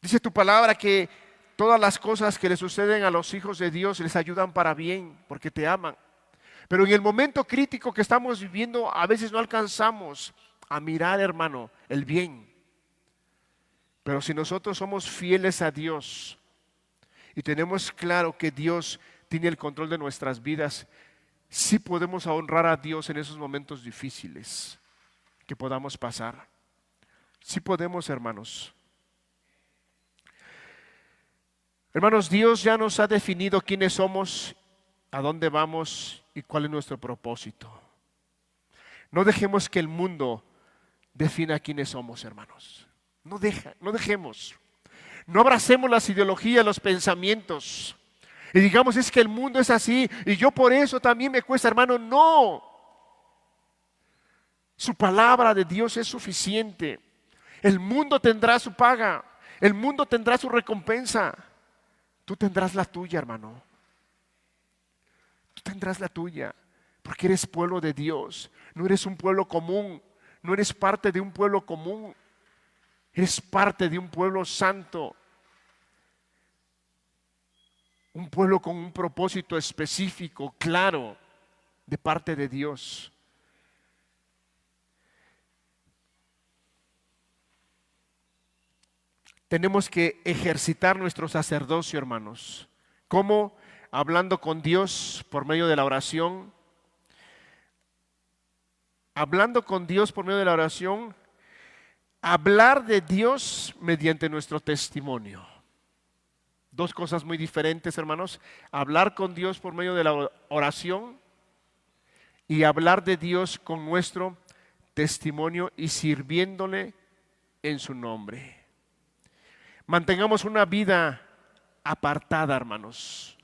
Dice tu palabra que todas las cosas que le suceden a los hijos de Dios les ayudan para bien, porque te aman. Pero en el momento crítico que estamos viviendo, a veces no alcanzamos a mirar, hermano, el bien. Pero si nosotros somos fieles a Dios y tenemos claro que Dios tiene el control de nuestras vidas, sí podemos honrar a Dios en esos momentos difíciles que podamos pasar. Sí podemos, hermanos. Hermanos, Dios ya nos ha definido quiénes somos, a dónde vamos y cuál es nuestro propósito. No dejemos que el mundo defina quiénes somos, hermanos. No dejemos. No abracemos las ideologías, los pensamientos. Y digamos, es que el mundo es así y yo por eso también me cuesta, hermano. No. Su palabra de Dios es suficiente. El mundo tendrá su paga. El mundo tendrá su recompensa. Tú tendrás la tuya, hermano. Tú tendrás la tuya, porque eres pueblo de Dios. No eres un pueblo común, no eres parte de un pueblo común. Eres parte de un pueblo santo. Un pueblo con un propósito específico, claro, de parte de Dios. Tenemos que ejercitar nuestro sacerdocio, hermanos. ¿Cómo? Hablando con Dios por medio de la oración. Hablando con Dios por medio de la oración. Hablar de Dios mediante nuestro testimonio. Dos cosas muy diferentes, hermanos. Hablar con Dios por medio de la oración y hablar de Dios con nuestro testimonio y sirviéndole en su nombre. Mantengamos una vida apartada, hermanos.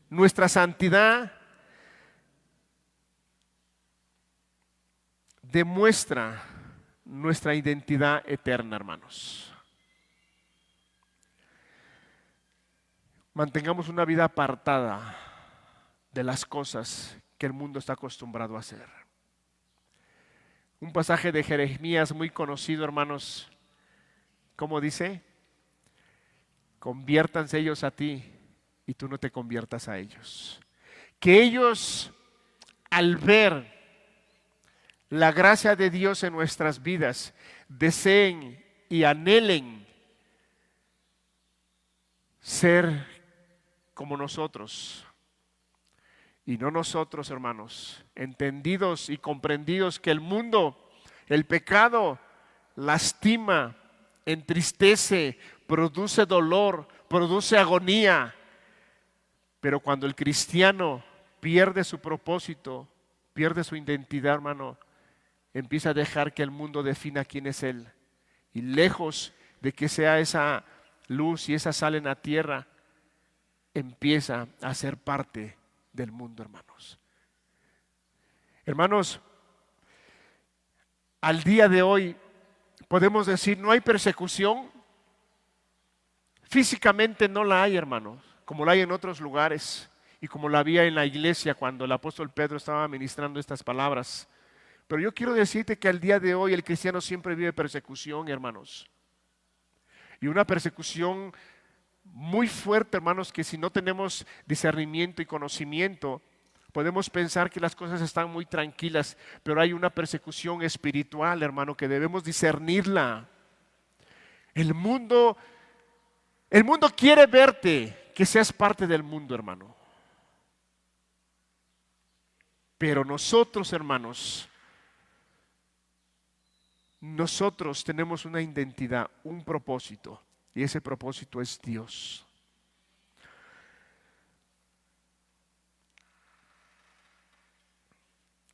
Nuestra santidad demuestra nuestra identidad eterna, hermanos. Mantengamos una vida apartada de las cosas que el mundo está acostumbrado a hacer. Un pasaje de Jeremías muy conocido, hermanos. ¿Cómo dice? Conviértanse ellos a ti y tú no te conviertas a ellos. Que ellos, al ver la gracia de Dios en nuestras vidas, deseen y anhelen ser como nosotros. Y no nosotros, hermanos, entendidos y comprendidos que el mundo, el pecado, lastima, entristece, produce dolor, produce agonía. Pero cuando el cristiano pierde su propósito, pierde su identidad, hermano, empieza a dejar que el mundo defina quién es él. Y lejos de que sea esa luz y esa sal en la tierra, empieza a ser parte del mundo, hermanos. Hermanos, al día de hoy Podemos decir, no hay persecución. Físicamente no la hay, hermanos, como la hay en otros lugares y como la había en la iglesia cuando el apóstol Pedro estaba ministrando estas palabras. Pero yo quiero decirte que al día de hoy el cristiano siempre vive persecución, hermanos. Y una persecución muy fuerte, hermanos, que si no tenemos discernimiento y conocimiento, podemos pensar que las cosas están muy tranquilas, pero hay una persecución espiritual, hermano, que debemos discernirla. El mundo quiere verte que seas parte del mundo, hermano. Pero nosotros, hermanos, nosotros tenemos una identidad, un propósito, y ese propósito es Dios.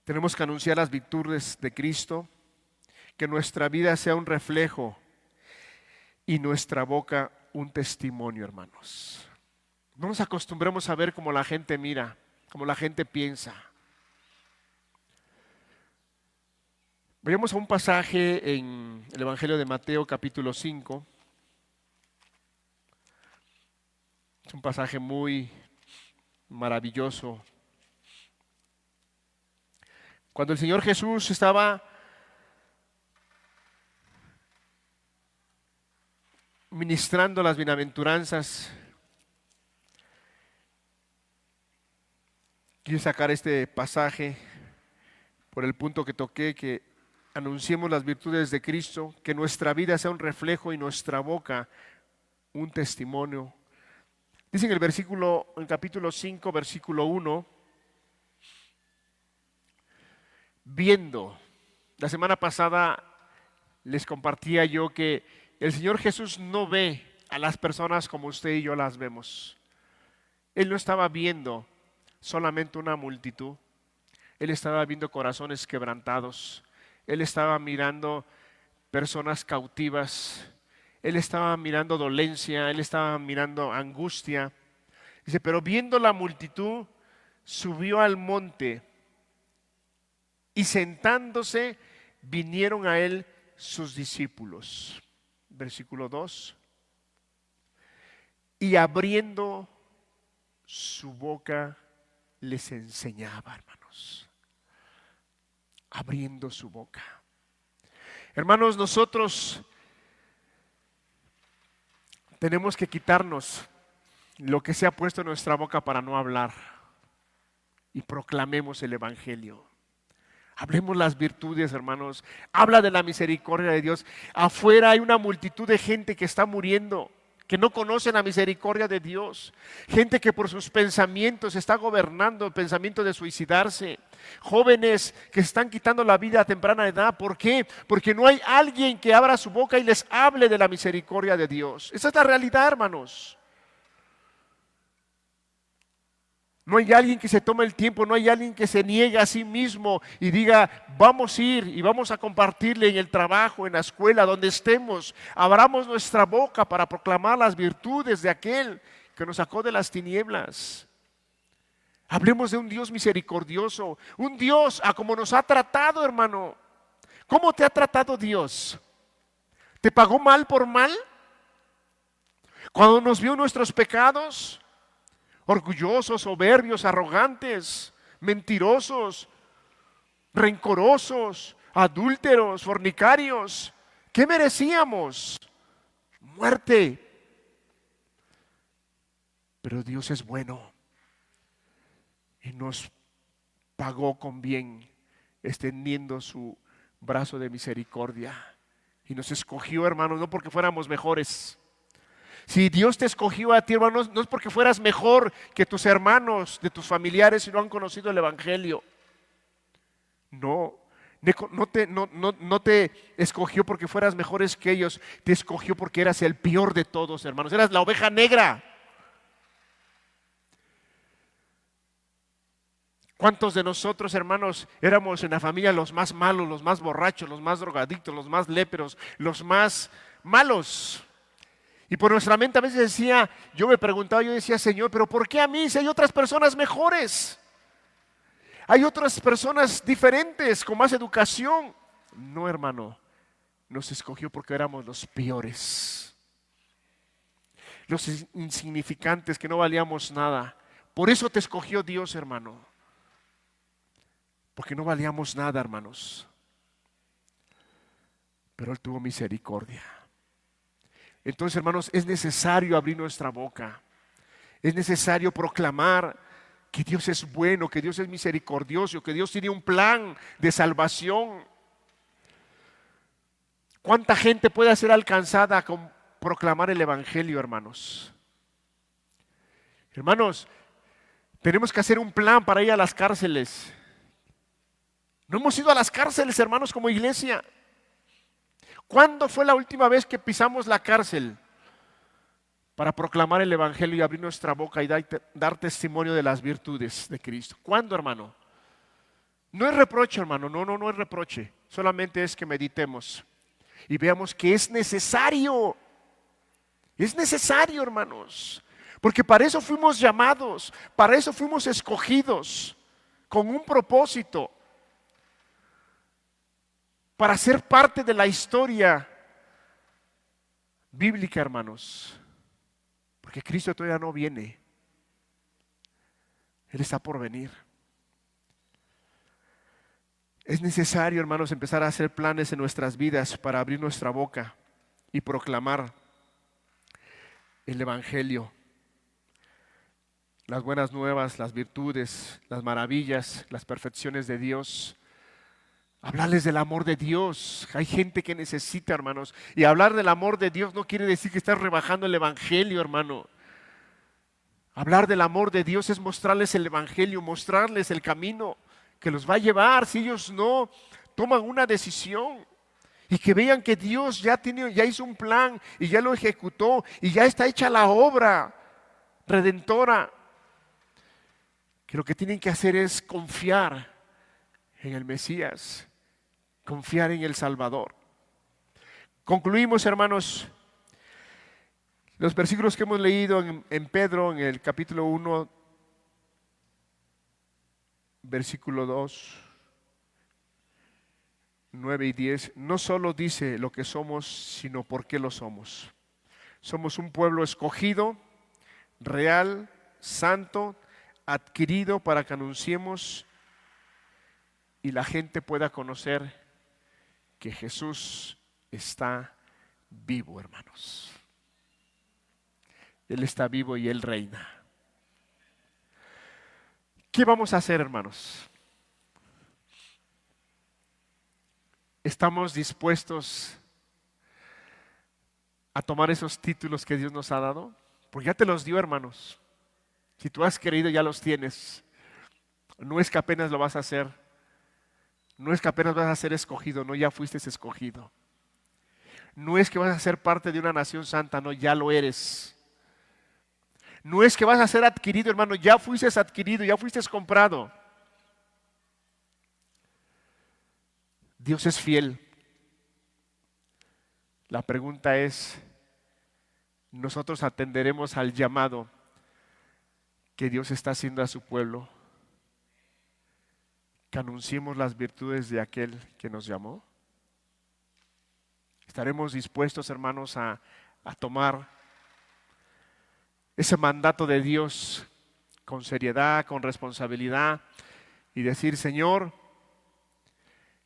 Tenemos que anunciar las virtudes de Cristo, que nuestra vida sea un reflejo y nuestra boca un testimonio, hermanos. No nos acostumbremos a ver cómo la gente mira, cómo la gente piensa. Vayamos a un pasaje en el Evangelio de Mateo, capítulo 5. Es un pasaje muy maravilloso. Cuando el Señor Jesús estaba ministrando las bienaventuranzas, quiero sacar este pasaje por el punto que toqué, que anunciemos las virtudes de Cristo, que nuestra vida sea un reflejo y nuestra boca un testimonio. Dice en el capítulo 5, versículo 1, viendo, la semana pasada les compartía yo que el Señor Jesús no ve a las personas como usted y yo las vemos. Él no estaba viendo solamente una multitud, Él estaba viendo corazones quebrantados, Él estaba mirando personas cautivas, Él estaba mirando dolencia, Él estaba mirando angustia. Dice, pero viendo la multitud, subió al monte y sentándose vinieron a Él sus discípulos. Versículo 2. Y abriendo su boca les enseñaba, hermanos. Abriendo su boca. Hermanos, nosotros tenemos que quitarnos lo que se ha puesto en nuestra boca para no hablar y proclamemos el Evangelio. Hablemos las virtudes, hermanos. Habla de la misericordia de Dios. Afuera hay una multitud de gente que está muriendo, que no conocen la misericordia de Dios. Gente que por sus pensamientos está gobernando el pensamiento de suicidarse. Jóvenes que están quitando la vida a temprana edad. ¿Por qué? Porque no hay alguien que abra su boca y les hable de la misericordia de Dios. Esa es la realidad, hermanos. No hay alguien que se tome el tiempo, no hay alguien que se niegue a sí mismo y diga, vamos a ir y vamos a compartirle en el trabajo, en la escuela, donde estemos. Abramos nuestra boca para proclamar las virtudes de aquel que nos sacó de las tinieblas. Hablemos de un Dios misericordioso, un Dios a como nos ha tratado, hermano. ¿Cómo te ha tratado Dios? ¿Te pagó mal por mal? Cuando nos vio nuestros pecados, orgullosos, soberbios, arrogantes, mentirosos, rencorosos, adúlteros, fornicarios. ¿Qué merecíamos? Muerte. Pero Dios es bueno y nos pagó con bien, extendiendo su brazo de misericordia. Y nos escogió, hermanos, no porque fuéramos mejores. Si Dios te escogió a ti, hermanos, no es porque fueras mejor que tus hermanos, de tus familiares, si no han conocido el Evangelio. No te escogió porque fueras mejores que ellos. Te escogió porque eras el peor de todos, hermanos. Eras la oveja negra. ¿Cuántos de nosotros, hermanos, éramos en la familia los más malos, los más borrachos, los más drogadictos, los más léperos, los más malos? Y por nuestra mente a veces decía, yo me preguntaba, yo decía, Señor, pero ¿por qué a mí si hay otras personas mejores? Hay otras personas diferentes, con más educación. No, hermano, nos escogió porque éramos los peores, los insignificantes, que no valíamos nada. Por eso te escogió Dios, hermano, porque no valíamos nada, hermanos. Pero Él tuvo misericordia. Entonces, hermanos, es necesario abrir nuestra boca. Es necesario proclamar que Dios es bueno, que Dios es misericordioso, que Dios tiene un plan de salvación. ¿Cuánta gente puede ser alcanzada con proclamar el Evangelio, hermanos? Hermanos, tenemos que hacer un plan para ir a las cárceles. No hemos ido a las cárceles, hermanos, como iglesia. ¿Cuándo fue la última vez que pisamos la cárcel para proclamar el Evangelio y abrir nuestra boca y dar testimonio de las virtudes de Cristo? ¿Cuándo, hermano? No es reproche, hermano, no es reproche. Solamente es que meditemos y veamos que es necesario. Es necesario, hermanos, porque para eso fuimos llamados, para eso fuimos escogidos, con un propósito, para ser parte de la historia bíblica, hermanos. Porque Cristo todavía no viene. Él está por venir. Es necesario, hermanos, empezar a hacer planes en nuestras vidas para abrir nuestra boca y proclamar el Evangelio, las buenas nuevas, las virtudes, las maravillas, las perfecciones de Dios. Hablarles del amor de Dios. Hay gente que necesita, hermanos. Y hablar del amor de Dios no quiere decir que estás rebajando el Evangelio, hermano. Hablar del amor de Dios es mostrarles el Evangelio, mostrarles el camino que los va a llevar si ellos no toman una decisión. Y que vean que Dios ya hizo un plan y ya lo ejecutó y ya está hecha la obra redentora. Que lo que tienen que hacer es confiar en el Mesías, confiar en el Salvador. Concluimos, hermanos, los versículos que hemos leído en Pedro, en el capítulo 1, versículo 2, 9 y 10, no solo dice lo que somos, sino por qué lo somos. Somos un pueblo escogido, real, santo, adquirido para que anunciemos y la gente pueda conocer que Jesús está vivo, hermanos. Él está vivo y Él reina. ¿Qué vamos a hacer, hermanos? ¿Estamos dispuestos a tomar esos títulos que Dios nos ha dado? Porque ya te los dio, hermanos. Si tú has querido, ya los tienes. No es que apenas lo vas a hacer. No es que apenas vas a ser escogido, no, ya fuiste escogido. No es que vas a ser parte de una nación santa, no, ya lo eres. No es que vas a ser adquirido, hermano, ya fuiste adquirido, ya fuiste comprado. Dios es fiel. La pregunta es, ¿nosotros atenderemos al llamado que Dios está haciendo a su pueblo? ¿Que anunciemos las virtudes de aquel que nos llamó? ¿Estaremos dispuestos, hermanos, a tomar ese mandato de Dios con seriedad, con responsabilidad y decir, Señor,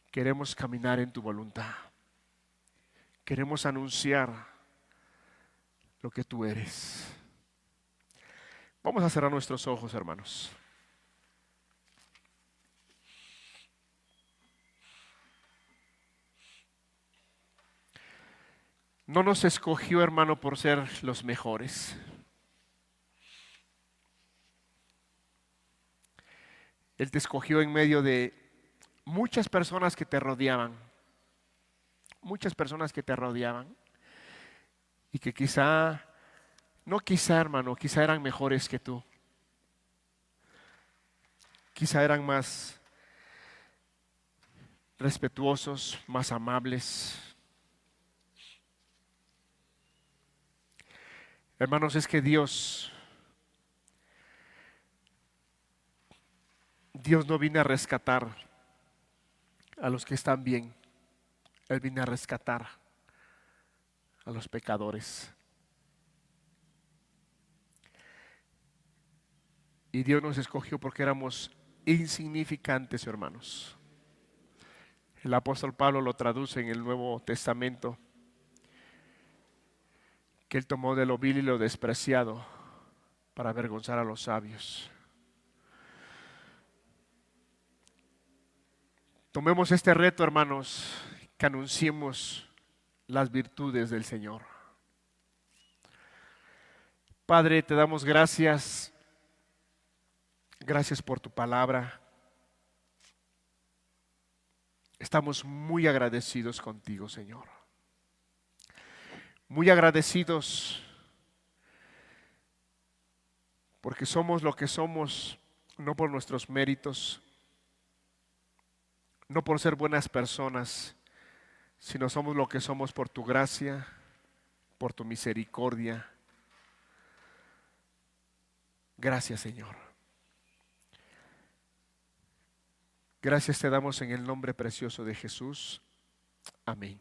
queremos caminar en tu voluntad? Queremos anunciar lo que tú eres. Vamos a cerrar nuestros ojos, hermanos. No nos escogió, hermano, por ser los mejores. Él te escogió en medio de muchas personas que te rodeaban. Muchas personas que te rodeaban. Y que hermano, quizá eran mejores que tú. Quizá eran más respetuosos, más amables. Hermanos, es que Dios no vino a rescatar a los que están bien. Él vino a rescatar a los pecadores. Y Dios nos escogió porque éramos insignificantes, hermanos. El apóstol Pablo lo traduce en el Nuevo Testamento, que Él tomó de lo vil y lo despreciado para avergonzar a los sabios. Tomemos este reto, hermanos, que anunciemos las virtudes del Señor. Padre, te damos gracias. Gracias por tu palabra. Estamos muy agradecidos contigo, Señor. Muy agradecidos porque somos lo que somos, no por nuestros méritos, no por ser buenas personas, sino somos lo que somos por tu gracia, por tu misericordia. Gracias, Señor. Gracias te damos en el nombre precioso de Jesús. Amén.